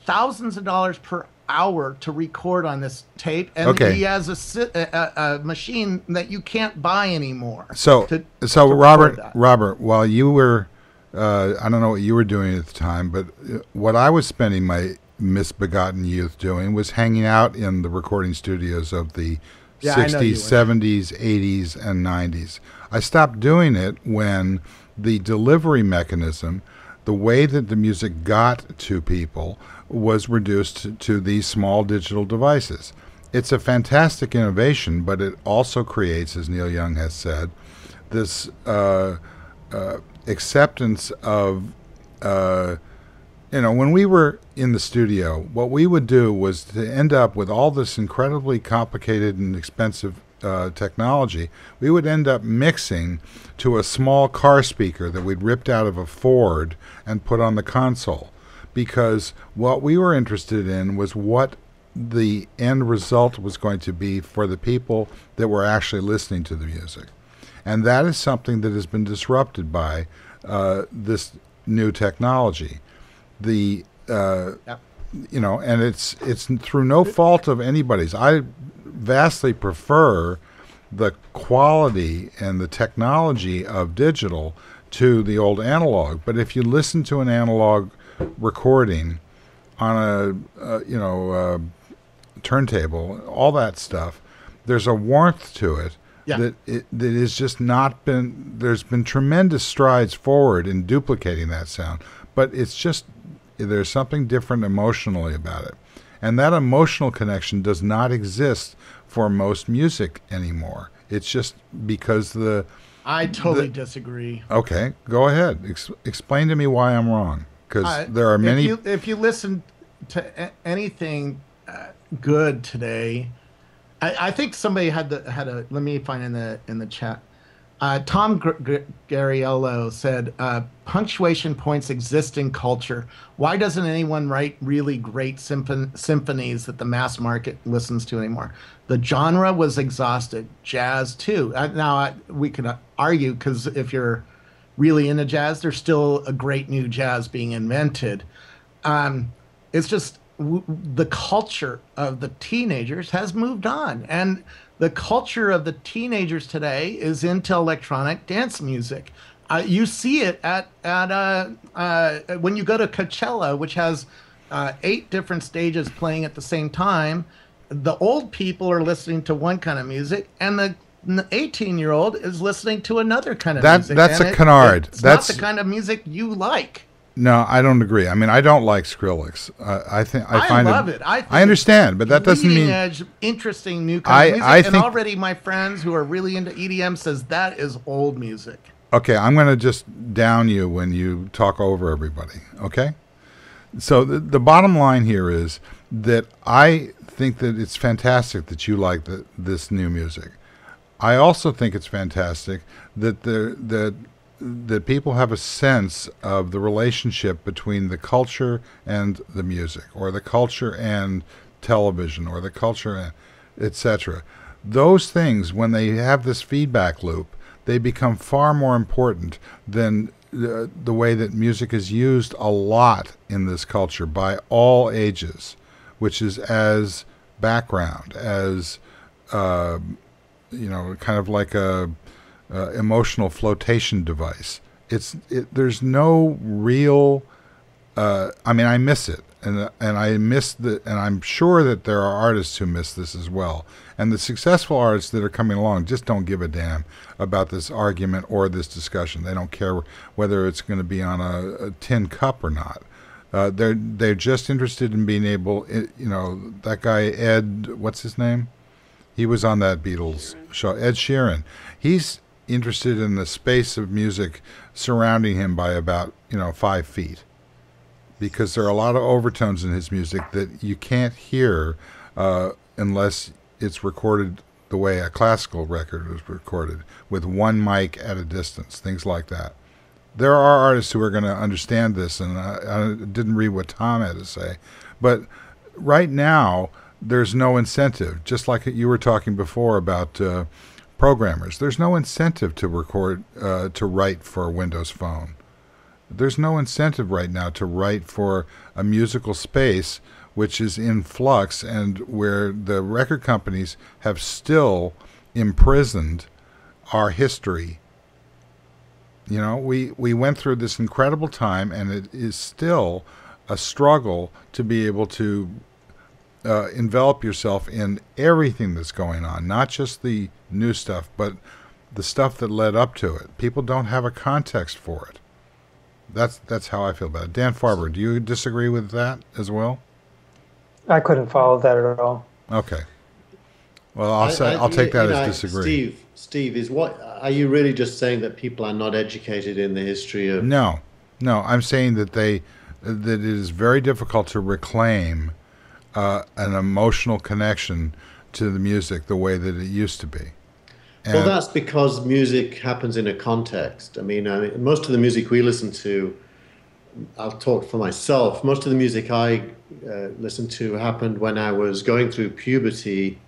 thousands of dollars per hour to record on this tape, and he has a machine that you can't buy anymore. So Robert, while you were, I don't know what you were doing at the time, but what I was spending my misbegotten youth doing was hanging out in the recording studios of the 60s, 70s, 80s, and 90s. I stopped doing it when the delivery mechanism, the way that the music got to people, was reduced to these small digital devices. It's a fantastic innovation, but it also creates, as Neil Young has said, this acceptance of, when we were in the studio, what we would do was to end up with all this incredibly complicated and expensive technology. We would end up mixing to a small car speaker that we'd ripped out of a Ford and put on the console, because what we were interested in was what the end result was going to be for the people that were actually listening to the music. And that is something that has been disrupted by this new technology. And it's through no fault of anybody's. I vastly prefer the quality and the technology of digital to the old analog. But if you listen to an analog recording on a turntable, all that stuff, there's a warmth to it. That is just not been. There's been tremendous strides forward in duplicating that sound, but it's just there's something different emotionally about it, and that emotional connection does not exist for most music anymore. It's just because I totally disagree. Okay, go ahead. Explain to me why I'm wrong, because there are many. If you listen to anything good today, I think somebody had a. Let me find in the chat. Tom Gariello said, "Punctuation points exist in culture. Why doesn't anyone write really great symphonies that the mass market listens to anymore? The genre was exhausted. Jazz too. We can argue because if you're really into jazz, there's still a great new jazz being invented. It's just the culture of the teenagers has moved on, and the culture of the teenagers today is into electronic dance music. You see it at when you go to Coachella, which has 8 different stages playing at the same time. The old people are listening to one kind of music, and the 18-year-old is listening to another kind of music. That's a canard. It's that's not the kind of music you like. No, I don't agree. I mean, I don't like Skrillex. I find love it. I understand, but that doesn't mean edge, interesting new kind of music. I think, and already my friends who are really into EDM says that is old music. Okay, I'm going to just down you when you talk over everybody. Okay, so the bottom line here is that I think that it's fantastic that you like this new music. I also think it's fantastic that that people have a sense of the relationship between the culture and the music, or the culture and television, or the culture and etc. Those things, when they have this feedback loop, they become far more important than the way that music is used a lot in this culture by all ages, which is as background, as kind of like a emotional flotation device. There's no real. I mean, I miss it, and I'm sure that there are artists who miss this as well. And the successful artists that are coming along just don't give a damn about this argument or this discussion. They don't care whether it's going to be on a tin cup or not. They're just interested in being able. That guy Ed, what's his name? He was on that Beatles show. Ed Sheeran. He's interested in the space of music surrounding him by about 5 feet, because there are a lot of overtones in his music that you can't hear unless it's recorded the way a classical record was recorded, with one mic at a distance, things like that. There are artists who are going to understand this, and I didn't read what Tom had to say, but right now there's no incentive, just like you were talking before about programmers. There's no incentive to write for a Windows Phone. There's no incentive right now to write for a musical space which is in flux, and where the record companies have still imprisoned our history. We went through this incredible time, and it is still a struggle to be able to envelop yourself in everything that's going on, not just the new stuff, but the stuff that led up to it. People don't have a context for it. That's how I feel about it. Dan Farber, do you disagree with that as well? I couldn't follow that at all. Okay. Well, I'll take that as disagree. Steve, are you really just saying that people are not educated in the history of? No, I'm saying that that it is very difficult to reclaim an emotional connection to the music the way that it used to be. Well, that's because music happens in a context. I mean, most of the music we listen to, I'll talk for myself, most of the music I listened to happened when I was going through puberty,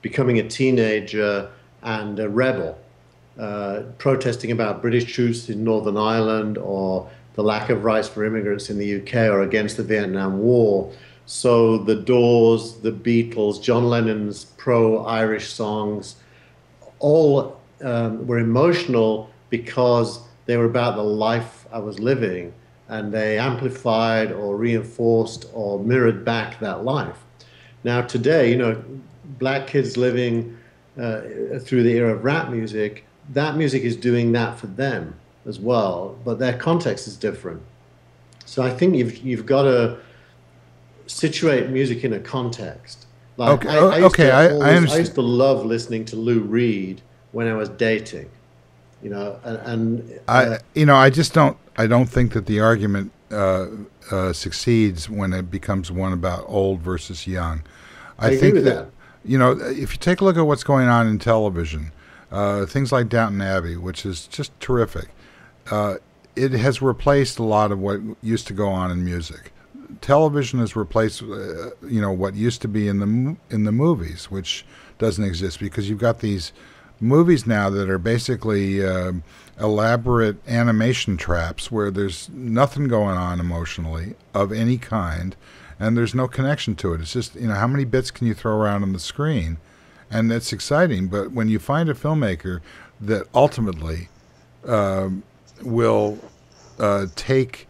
becoming a teenager and a rebel, protesting about British troops in Northern Ireland, or the lack of rights for immigrants in the UK, or against the Vietnam War. So the Doors, the Beatles, John Lennon's pro-Irish songs, all were emotional because they were about the life I was living, and they amplified or reinforced or mirrored back that life. Now today, black kids living through the era of rap music, that music is doing that for them as well, but their context is different. So I think you've got to situate music in a context. Like I used to love listening to Lou Reed when I was dating, I don't think that the argument succeeds when it becomes one about old versus young. I think agree with that. you know, if you take a look at what's going on in television, things like Downton Abbey, which is just terrific, it has replaced a lot of what used to go on in music. Television has replaced, you know, what used to be in the movies, which doesn't exist because you've got these movies now that are basically elaborate animation traps where there's nothing going on emotionally of any kind, and there's no connection to it. It's just, you know, how many bits can you throw around on the screen? And it's exciting, but when you find a filmmaker that ultimately will take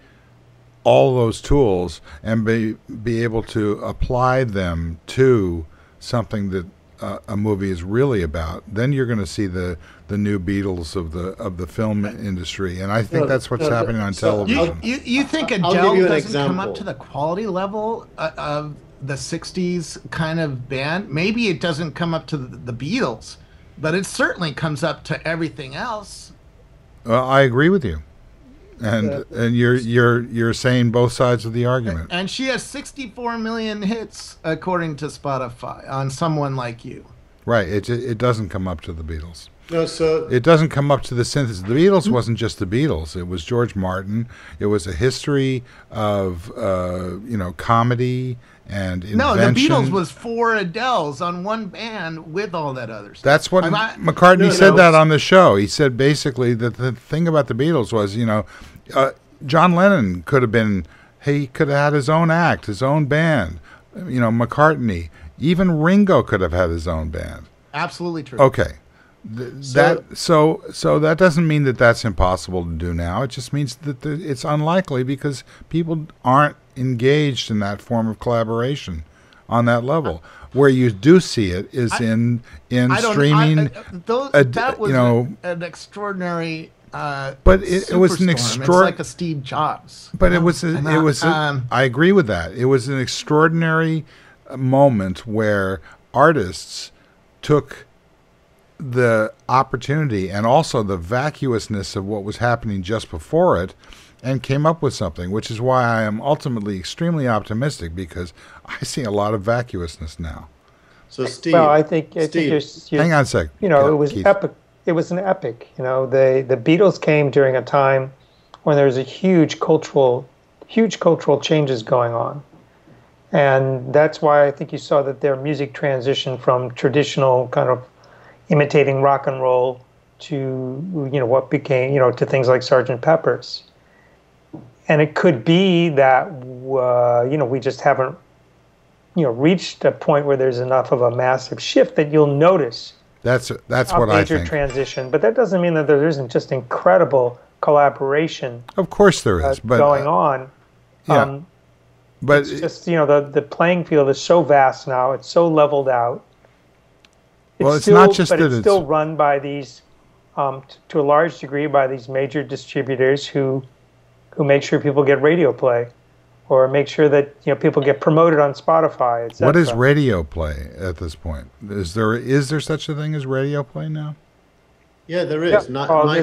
all those tools and be able to apply them to something that a movie is really about, then you're going to see the new Beatles of the film industry, and I think that's what's happening on television. You think Adele doesn't come up to the quality level of the '60s kind of band? Maybe it doesn't come up to the Beatles, but it certainly comes up to everything else. I agree with you. And you're saying both sides of the argument. And she has 64 million hits according to Spotify on Someone Like You. Right. It doesn't come up to the Beatles. No, so it doesn't come up to the synthesis. The Beatles wasn't just the Beatles. It was George Martin. It was a history of you know, comedy and invention. No, the Beatles was 4 Adeles on one band with all that other stuff. That's what McCartney said that on the show. He said basically that the thing about the Beatles was, you know, John Lennon could have been, he could have had his own act, his own band. You know, McCartney, even Ringo could have had his own band. Absolutely true. Okay. So that doesn't mean that that's impossible to do now. It just means that it's unlikely because people aren't engaged in that form of collaboration on that level. Where you do see it is in streaming. That was, you know, an extraordinary. But it was an It's like a Steve Jobs. But it was. I agree with that. It was an extraordinary moment where artists took the opportunity and also the vacuousness of what was happening just before it and came up with something, which is why I am ultimately extremely optimistic, because I see a lot of vacuousness now. So Steve, well, I think hang on a sec. You know, it was Keith. Epic. It was an epic. You know, the Beatles came during a time when there was a huge cultural changes going on, and that's why I think you saw that their music transitioned from traditional kind of imitating rock and roll to, you know, what became, you know, to things like Sgt. Pepper's. And it could be that, you know, we just haven't, you know, reached a point where there's enough of a massive shift that you'll notice. That's what I think. Major transition, but that doesn't mean that there isn't just incredible collaboration. Of course there is, but going on. Yeah, but it's just, you know, the playing field is so vast now; it's so leveled out. It's not just that it's still run by these, to a large degree, by these major distributors who make sure people get radio play, or make sure that, you know, people get promoted on Spotify, etc. What is radio play at this point? Is there such a thing as radio play now? Yeah, there is. Yeah,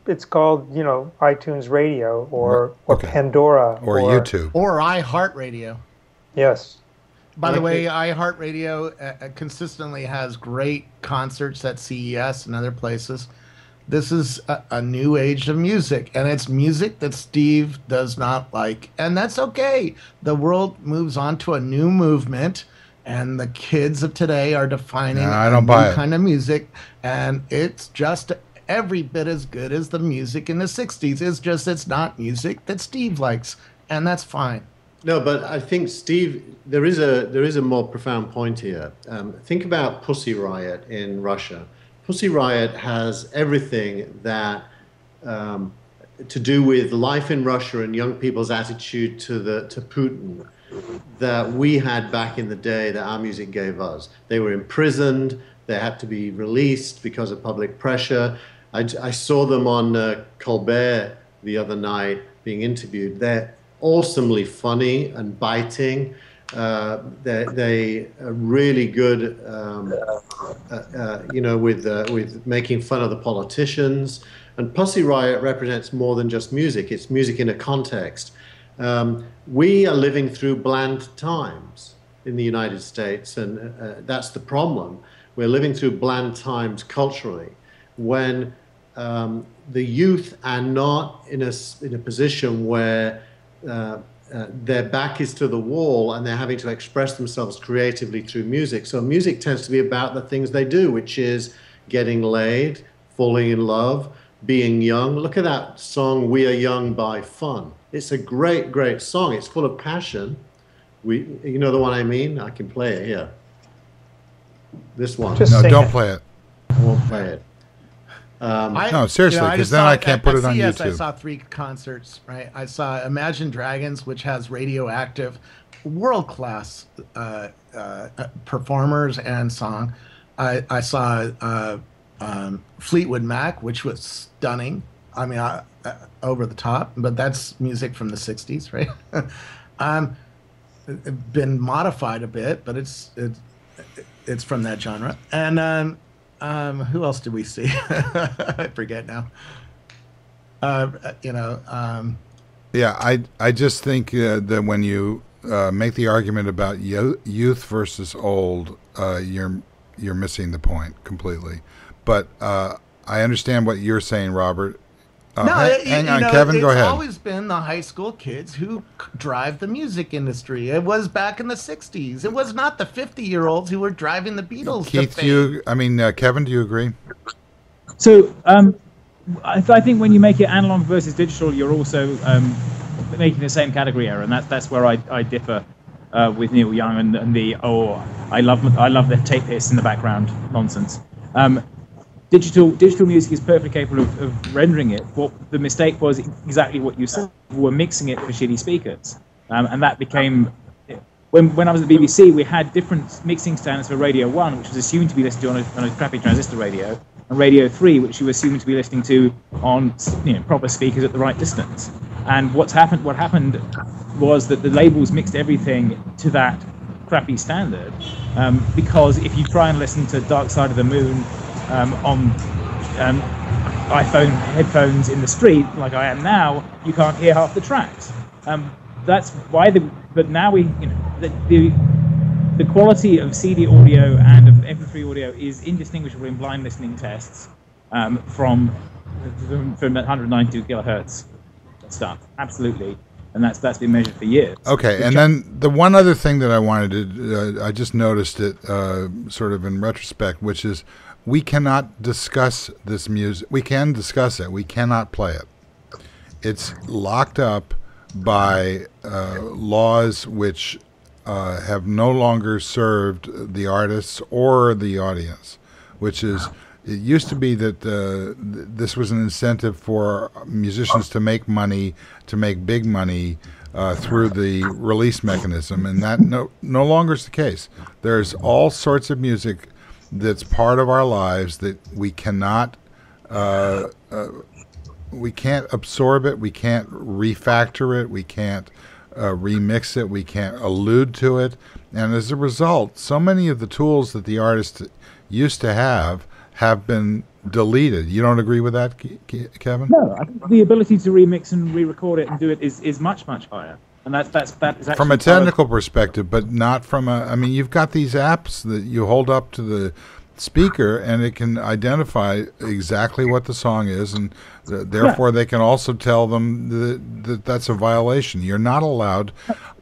it's called, you know, iTunes Radio or Pandora or YouTube or iHeartRadio. Yes. By the way, iHeartRadio consistently has great concerts at CES and other places. This is a new age of music, and it's music that Steve does not like, and that's okay. The world moves on to a new movement, and the kids of today are defining a new kind of music, and it's just every bit as good as the music in the 60s. It's just it's not music that Steve likes, and that's fine. No, but I think, Steve, there is a more profound point here. Think about Pussy Riot in Russia. Pussy Riot has everything that to do with life in Russia and young people's attitude to Putin that we had back in the day that our music gave us. They were imprisoned. They had to be released because of public pressure. I saw them on Colbert the other night being interviewed. They're awesomely funny and biting. They are really good, you know, with making fun of the politicians. And Pussy Riot represents more than just music. It's music in a context. We are living through bland times. in the United States, and that's the problem. We're living through bland times culturally, when the youth are not in a position where their back is to the wall and they're having to express themselves creatively through music. So music tends to be about the things they do, which is getting laid, falling in love, being young. Look at that song, We Are Young by Fun. It's a great, great song. It's full of passion. You know the one I mean? I can play it here. This one. No, don't play it. I won't play it. No, seriously, because then I can't put it on CES, YouTube. I saw 3 concerts, right? I saw Imagine Dragons, which has Radioactive, world-class performers and song. I saw Fleetwood Mac, which was stunning. I mean, over the top, but that's music from the 60s, right? Been modified a bit, but it's from that genre. And who else did we see? I forget now. Yeah, I just think that when you make the argument about youth versus old, you're missing the point completely. But I understand what you're saying, Robert. Hang on, Kevin, go ahead. It's always been the high school kids who drive the music industry. It was back in the 60s. It was not the 50-year-olds who were driving the Beatles. Keith, Kevin, do you agree? So I think when you make it analog versus digital, you're also making the same category error, and that's where I differ with Neil Young and the I love the tape hiss in the background nonsense. Digital music is perfectly capable of rendering it. What the mistake was exactly what you said. We were mixing it for shitty speakers, and that became when I was at the BBC, we had different mixing standards for Radio 1, which was assumed to be listened to on a crappy transistor radio, and Radio 3, which you assumed to be listening to on proper speakers at the right distance. And what happened was that the labels mixed everything to that crappy standard, because if you try and listen to Dark Side of the Moon on iPhone headphones in the street, like I am now, you can't hear half the tracks. That's why but now the quality of CD audio and of MP3 audio is indistinguishable in blind listening tests from 192 kilohertz stuff. Absolutely. And that's been measured for years. Okay, and then the one other thing that I wanted to, I just noticed it sort of in retrospect, which is we cannot discuss this music. We can discuss it. We cannot play it. It's locked up by laws which have no longer served the artists or the audience, which is, it used to be that this was an incentive for musicians to make money, to make big money through the release mechanism, and that no longer is the case. There's all sorts of music that's part of our lives that we cannot absorb it, we can't refactor it, we can't remix it, we can't allude to it, and as a result, so many of the tools that the artists used to have been deleted. You don't agree with that, Kevin? No, I think the ability to remix and re-record it and do it is much higher. And that is actually from a technical perspective, but not from a. I mean, you've got these apps that you hold up to the speaker, and it can identify exactly what the song is, and therefore they can also tell them that that's a violation. You're not allowed.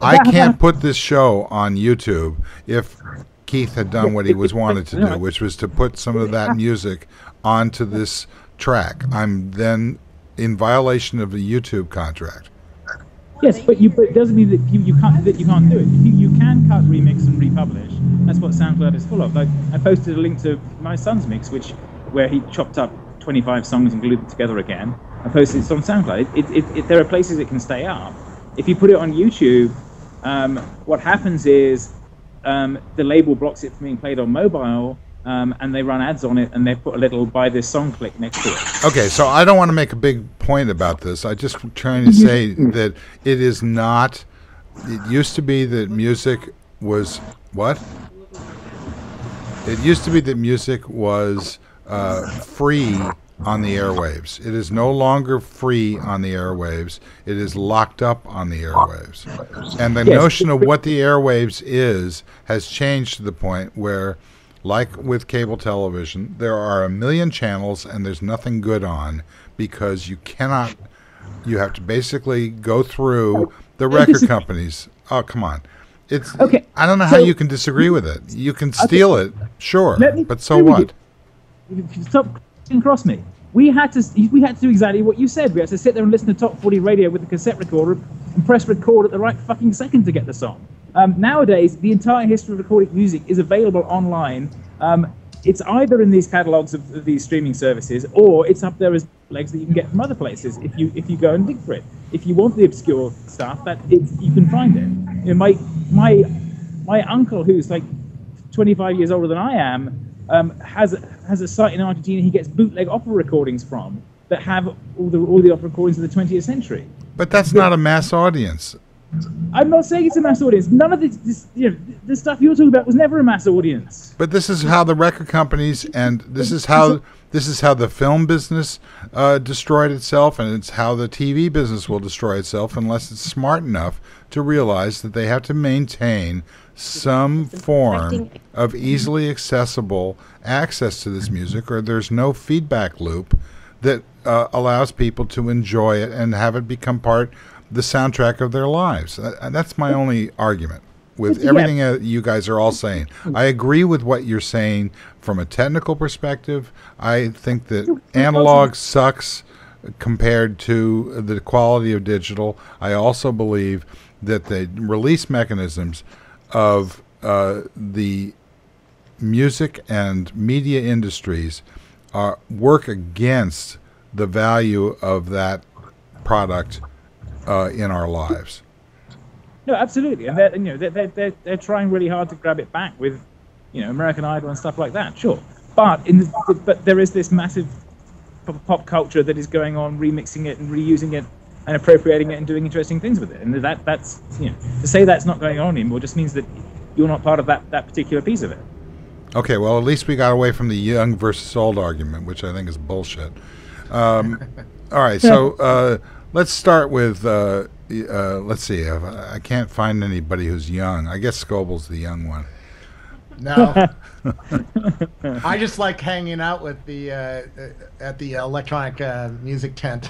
I can't put this show on YouTube if Keith had done what he was wanted to do, which was to put some of that music onto this track. I'm then in violation of the YouTube contract. Yes, but it doesn't mean that you can't do it. You can cut, remix, and republish. That's what SoundCloud is full of. Like, I posted a link to my son's mix, where he chopped up 25 songs and glued them together again. I posted it on SoundCloud. There are places it can stay up. If you put it on YouTube, what happens is the label blocks it from being played on mobile, and they run ads on it, and they put a little "buy this song" click next to it. Okay, so I don't want to make a big point about this. I just trying to say that it is not. It used to be that music was what? It used to be that music was free on the airwaves. It is no longer free on the airwaves. It is locked up on the airwaves. And the notion of what the airwaves is has changed to the point where, like with cable television, there are a million channels and there's nothing good on because you have to basically go through the record companies. Oh, come on. It's okay. I don't know how you can disagree with it. You can steal it, sure, but so what? Stop cross me. We had to do exactly what you said. We had to sit there and listen to Top 40 radio with the cassette recorder and press record at the right fucking second to get the song. Nowadays, the entire history of recorded music is available online. It's either in these catalogs of these streaming services, or it's up there as legs that you can get from other places if you go and dig for it. If you want the obscure stuff, you can find it. You know, my uncle, who's like 25 years older than I am, has a site in Argentina he gets bootleg opera recordings from that have all the opera recordings of the 20th century. But that's not a mass audience. I'm not saying it's a mass audience. None of the stuff you're talking about was never a mass audience. But this is how the record companies and this is how the film business destroyed itself, and it's how the TV business will destroy itself unless it's smart enough to realize that they have to maintain some form of easily accessible access to this music, or there's no feedback loop that allows people to enjoy it and have it become the soundtrack of their lives. That's my only argument with everything you guys are all saying. I agree with what you're saying from a technical perspective. I think that analog sucks compared to the quality of digital. I also believe that the release mechanisms of the music and media industries work against the value of that product in our lives. No, absolutely, and they're trying really hard to grab it back with, American Idol and stuff like that. Sure, but there is this massive pop culture that is going on, remixing it and reusing it and appropriating it and doing interesting things with it. And that's to say that's not going on anymore just means that you're not part of that particular piece of it. Okay, well, at least we got away from the young versus old argument, which I think is bullshit. All right, so let's start with, let's see, I can't find anybody who's young. I guess Scoble's the young one. No. I just like hanging out with at the electronic music tent.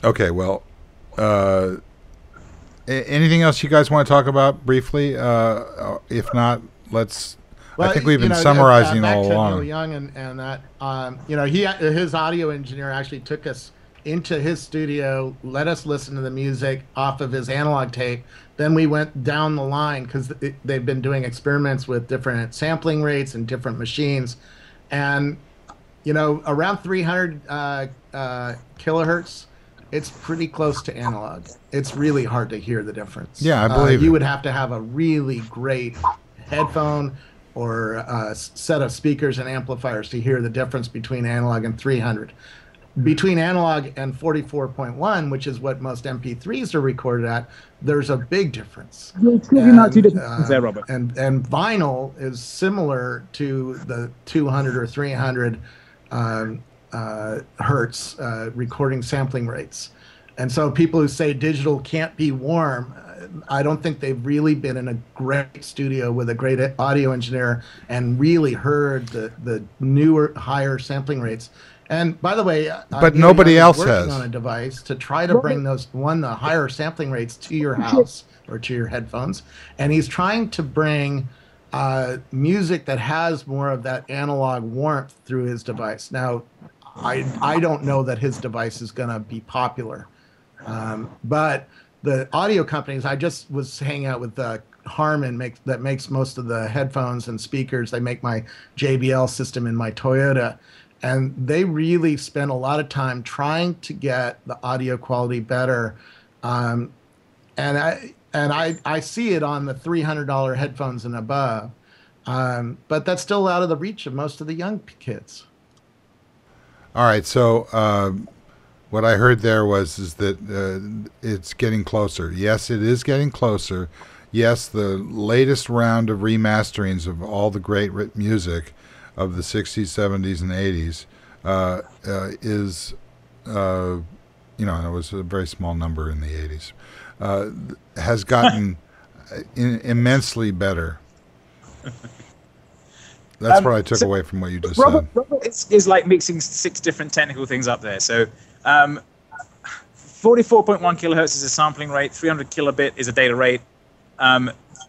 Okay, well, anything else you guys want to talk about briefly? If not, let's... Well, I think we've been summarizing all along. Neil Young and that, his audio engineer actually took us into his studio, let us listen to the music off of his analog tape. Then we went down the line because they've been doing experiments with different sampling rates and different machines. And, around 300 kilohertz, it's pretty close to analog. It's really hard to hear the difference. Yeah, I believe you would have to have a really great headphone or a set of speakers and amplifiers to hear the difference between analog and 300. Between analog and 44.1, which is what most MP3s are recorded at, there's a big difference. It's clearly not too different there, Robert. And vinyl is similar to the 200 or 300 hertz recording sampling rates. And so people who say digital can't be warm, I don't think they've really been in a great studio with a great audio engineer and really heard the newer, higher sampling rates. And by the way, but nobody else has on a device to try to bring the higher sampling rates to your house or to your headphones, and he's trying to bring music that has more of that analog warmth through his device. Now, I don't know that his device is going to be popular, but the audio companies, I just was hanging out with Harman that makes most of the headphones and speakers. They make my JBL system in my Toyota, and they really spend a lot of time trying to get the audio quality better. And I see it on the $300 headphones and above, but that's still out of the reach of most of the young kids. All right, so what I heard there is that it's getting closer. Yes, it is getting closer. Yes, the latest round of remasterings of all the great music of the 60s, 70s, and 80s is, you know, and it was a very small number in the 80s, has gotten immensely better. That's what I took away from what you just said. Robert is like mixing 6 different technical things up there. So 44.1 kilohertz is a sampling rate, 300 kilobit is a data rate.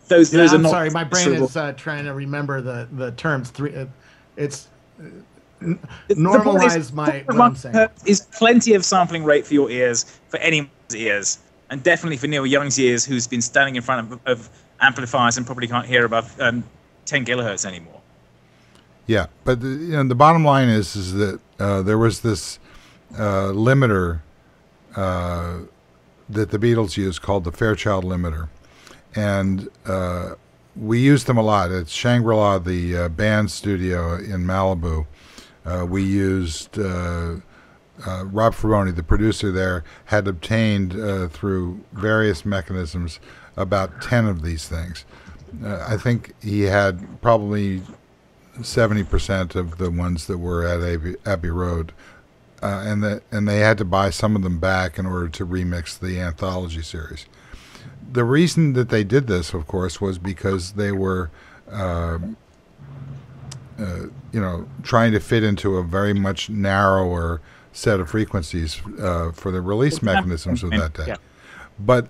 Those are I'm not sorry, my brain is trying to remember the terms. It's normalize what I'm saying. Is plenty of sampling rate for your ears, for anyone's ears, and definitely for Neil Young's ears, who's been standing in front of amplifiers and probably can't hear above 10 kilohertz anymore. Yeah, but the bottom line is that there was this limiter that the Beatles used called the Fairchild limiter, and we used them a lot. At Shangri-La, the band studio in Malibu, we used Rob Fraboni, the producer there, had obtained through various mechanisms about 10 of these things. I think he had probably 70% of the ones that were at Abbey Road, and they had to buy some of them back in order to remix the anthology series. The reason that they did this, of course, was because they were, trying to fit into a very much narrower set of frequencies for the release mechanisms of that day. Yeah. But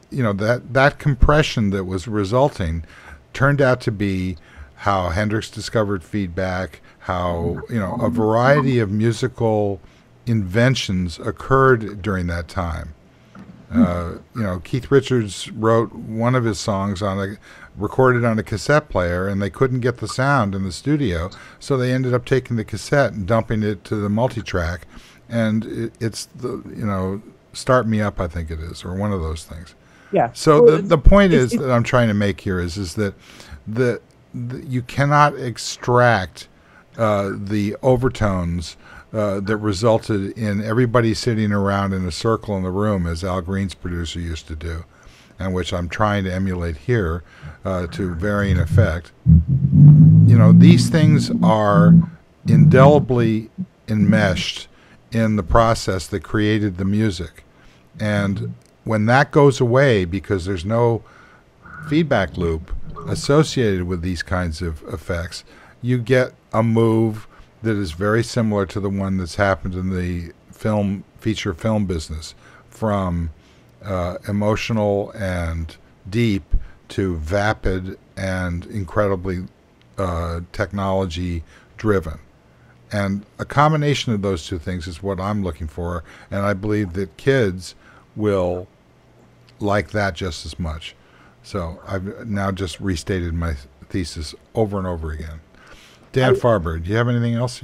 that compression that was resulting turned out to be how Hendrix discovered feedback, how a variety of musical inventions occurred during that time. Keith Richards wrote one of his songs recorded on a cassette player, and they couldn't get the sound in the studio, so they ended up taking the cassette and dumping it to the multitrack, and it's the Start Me Up, I think it is, or one of those things. Yeah. So the point is that I'm trying to make here is that you cannot extract the overtones that resulted in everybody sitting around in a circle in the room, as Al Green's producer used to do, and which I'm trying to emulate here to varying effect. These things are indelibly enmeshed in the process that created the music. And when that goes away because there's no feedback loop associated with these kinds of effects, you get a move that is very similar to the one that's happened in the feature film business, from emotional and deep to vapid and incredibly technology driven. And a combination of those two things is what I'm looking for, and I believe that kids will like that just as much. So I've now just restated my thesis over and over again. Dan Farber, do you have anything else?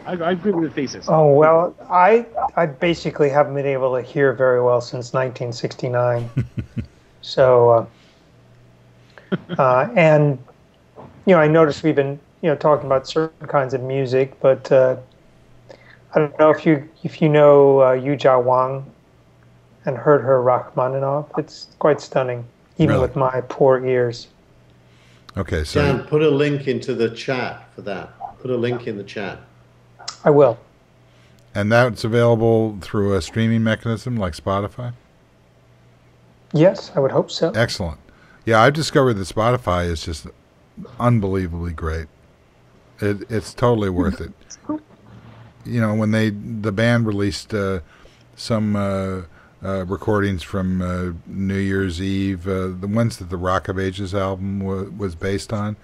I agree with the thesis. Oh, well, I basically haven't been able to hear very well since 1969. So, and, I noticed we've been, talking about certain kinds of music, but I don't know if you know Yujia Wang and heard her Rachmaninoff. It's quite stunning, even with my poor ears. Okay, so Dan, put a link into the chat for that. Put a link in the chat. I will. And that's available through a streaming mechanism like Spotify? Yes, I would hope so. Excellent. Yeah, I've discovered that Spotify is just unbelievably great. It's totally worth it. When the band released some recordings from New Year's Eve, the ones that the Rock of Ages album was based on,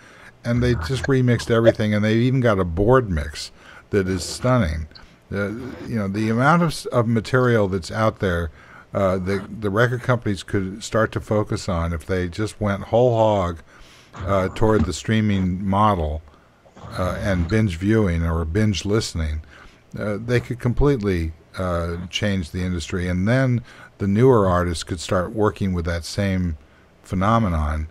and they just remixed everything, and they even got a board mix that is stunning. The amount of material that's out there, the record companies could start to focus on if they just went whole hog toward the streaming model and binge viewing or binge listening. They could completely change the industry, and then the newer artists could start working with that same phenomenon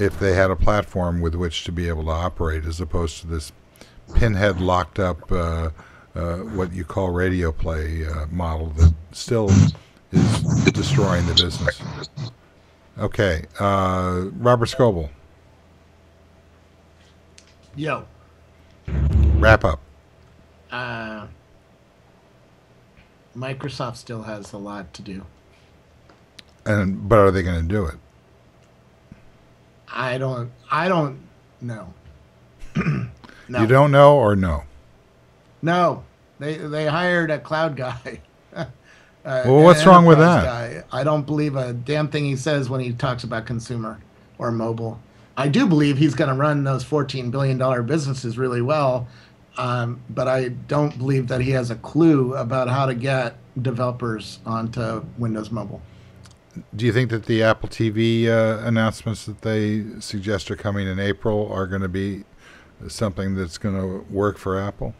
if they had a platform with which to be able to operate, as opposed to this pinhead locked up what you call radio play model that still is destroying the business. Okay, Robert Scoble. Yo. Wrap up. Microsoft still has a lot to do. But are they going to do it? I don't know. No. You don't know or no? No. They hired a cloud guy. Well, what's wrong with that? Guy. I don't believe a damn thing he says when he talks about consumer or mobile. I do believe he's going to run those $14 billion businesses really well, but I don't believe that he has a clue about how to get developers onto Windows Mobile. Do you think that the Apple TV announcements that they suggest are coming in April are going to be something that's going to work for Apple?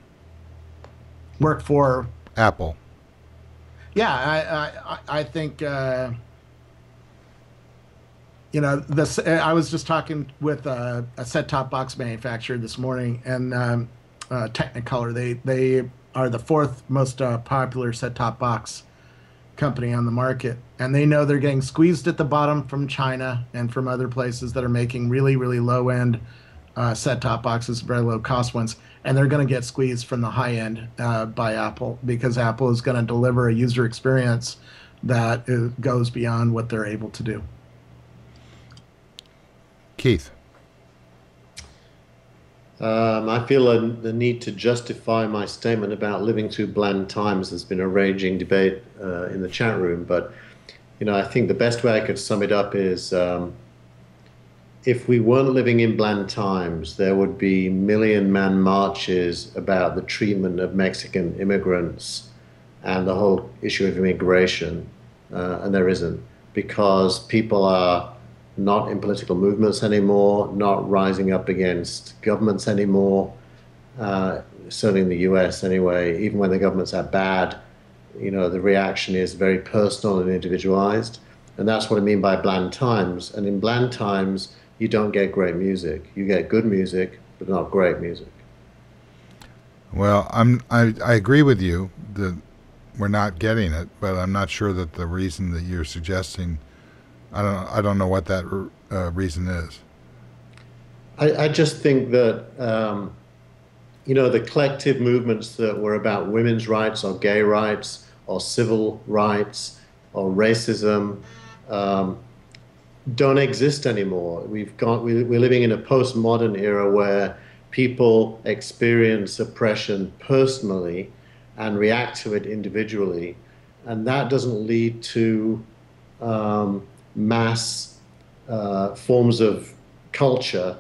Work for Apple. Yeah, I think I was just talking with a set-top box manufacturer this morning, and Technicolor. They are the fourth most popular set-top box company on the market, and they know they're getting squeezed at the bottom from China and from other places that are making really, really low-end set-top boxes, very low-cost ones, and they're going to get squeezed from the high end by Apple, because Apple is going to deliver a user experience that goes beyond what they're able to do. Keith. I feel the need to justify my statement about living through bland times. There's been a raging debate in the chat room, but I think the best way I could sum it up is if we weren't living in bland times, there would be million-man marches about the treatment of Mexican immigrants and the whole issue of immigration, and there isn't, because people are not in political movements anymore, not rising up against governments anymore, certainly in the US anyway. Even when the governments are bad, the reaction is very personal and individualized. And that's what I mean by bland times. And in bland times, you don't get great music. You get good music, but not great music. Well, I agree with you that we're not getting it, but I'm not sure that the reason that you're suggesting, I don't know what that reason is. I just think that the collective movements that were about women's rights or gay rights or civil rights or racism don't exist anymore. We're living in a postmodern era where people experience oppression personally and react to it individually, and that doesn't lead to mass forms of culture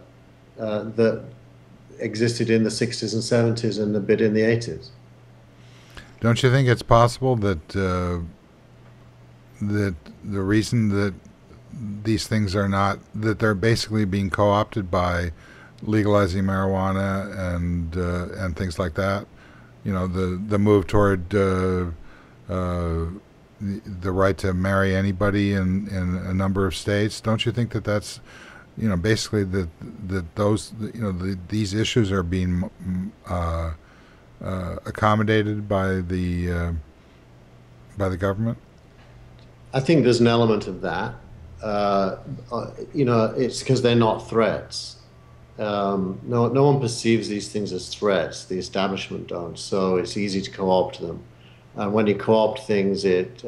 that existed in the 60s and 70s and a bit in the 80s. Don't you think it's possible that that the reason that these things are not, that they're basically being co-opted by legalizing marijuana and things like that? The move toward the right to marry anybody in a number of states. Don't you think that that's, basically that those, these issues are being accommodated by the government? I think there's an element of that. It's because they're not threats. No one perceives these things as threats. The establishment don't, so it's easy to co-opt them. And when you co-opt things, it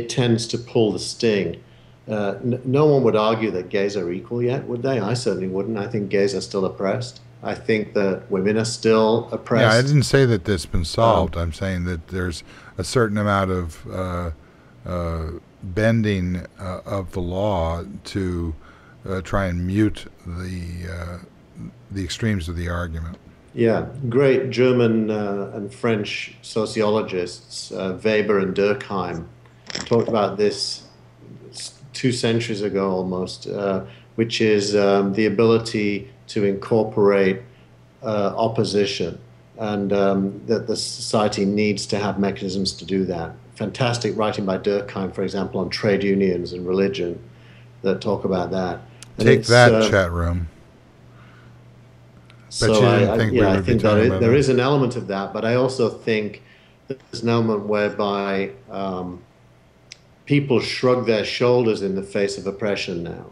tends to pull the sting. No one would argue that gays are equal yet, would they? I certainly wouldn't. I think gays are still oppressed. I think that women are still oppressed. Yeah, I didn't say that this has been solved. I'm saying that there's a certain amount of bending of the law to try and mute the extremes of the argument. Yeah, great German and French sociologists, Weber and Durkheim, talked about this 2 centuries ago almost, which is the ability to incorporate opposition, and that the society needs to have mechanisms to do that. Fantastic writing by Durkheim, for example, on trade unions and religion that talk about that. And take that, chat room. So I think that there is an element of that, but I also think there's an element whereby people shrug their shoulders in the face of oppression now.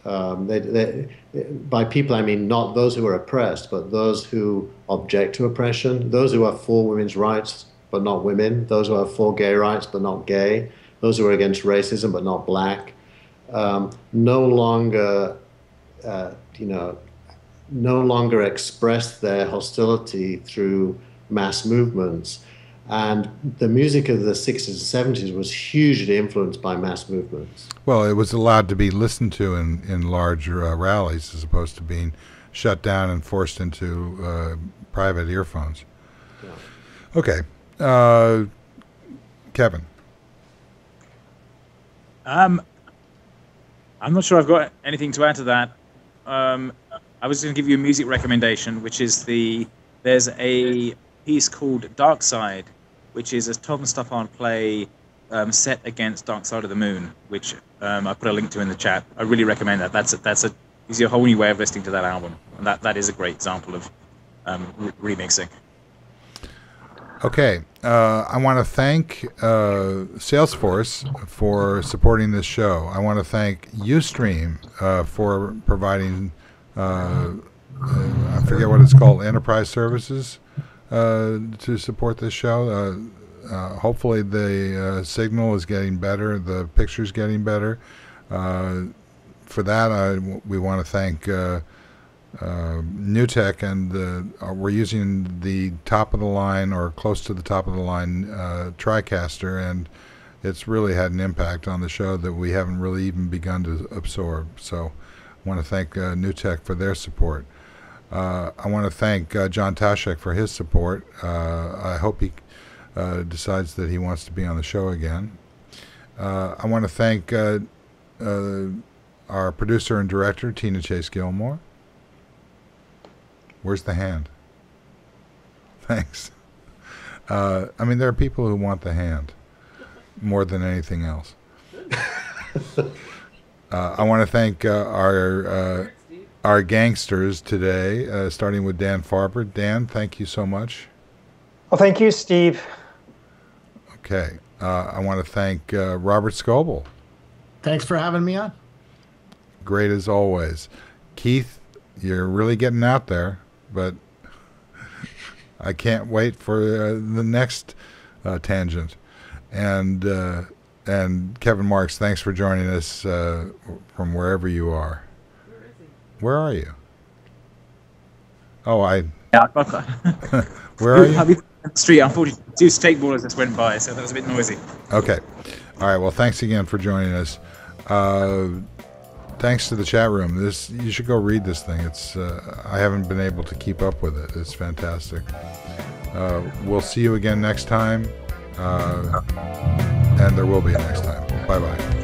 By people, I mean not those who are oppressed, but those who object to oppression, those who are for women's rights but not women, those who are for gay rights but not gay, those who are against racism but not black, no longer, no longer express their hostility through mass movements. And the music of the 60s and 70s was hugely influenced by mass movements. Well, it was allowed to be listened to in large rallies as opposed to being shut down and forced into private earphones. Yeah. Okay. Kevin. I'm not sure I've got anything to add to that. I was going to give you a music recommendation, which is there's a piece called Dark Side, which is a Tom Stoppard play set against Dark Side of the Moon, which I put a link to in the chat. I really recommend that. Gives you a whole new way of listening to that album, and that is a great example of remixing. Okay, I want to thank Salesforce for supporting this show. I want to thank Ustream for providing, I forget what it's called, enterprise services to support this show. Hopefully the signal is getting better, the picture's getting better. For that, we want to thank NewTek, and we're using the top of the line or close to the top of the line TriCaster, and it's really had an impact on the show that we haven't really even begun to absorb. So I want to thank NewTek for their support. I want to thank John Tashek for his support. I hope he decides that he wants to be on the show again. I want to thank our producer and director, Tina Chase Gillmor. Where's the hand? Thanks. I mean, there are people who want the hand more than anything else. I want to thank our gangsters today, starting with Dan Farber. Dan, thank you so much. Well, thank you, Steve. Okay. I want to thank Robert Scoble. Thanks for having me on. Great as always. Keith, you're really getting out there, but I can't wait for the next tangent. And Kevin Marks, thanks for joining us from wherever you are. Where are you? Oh, where are you? I'll be on the street. Unfortunately, two skateboarders just went by, so that was a bit noisy. Okay. All right. Well, thanks again for joining us. Thanks to the chat room. You should go read this thing. It's I haven't been able to keep up with it. It's fantastic. We'll see you again next time, and there will be a next time. Bye-bye.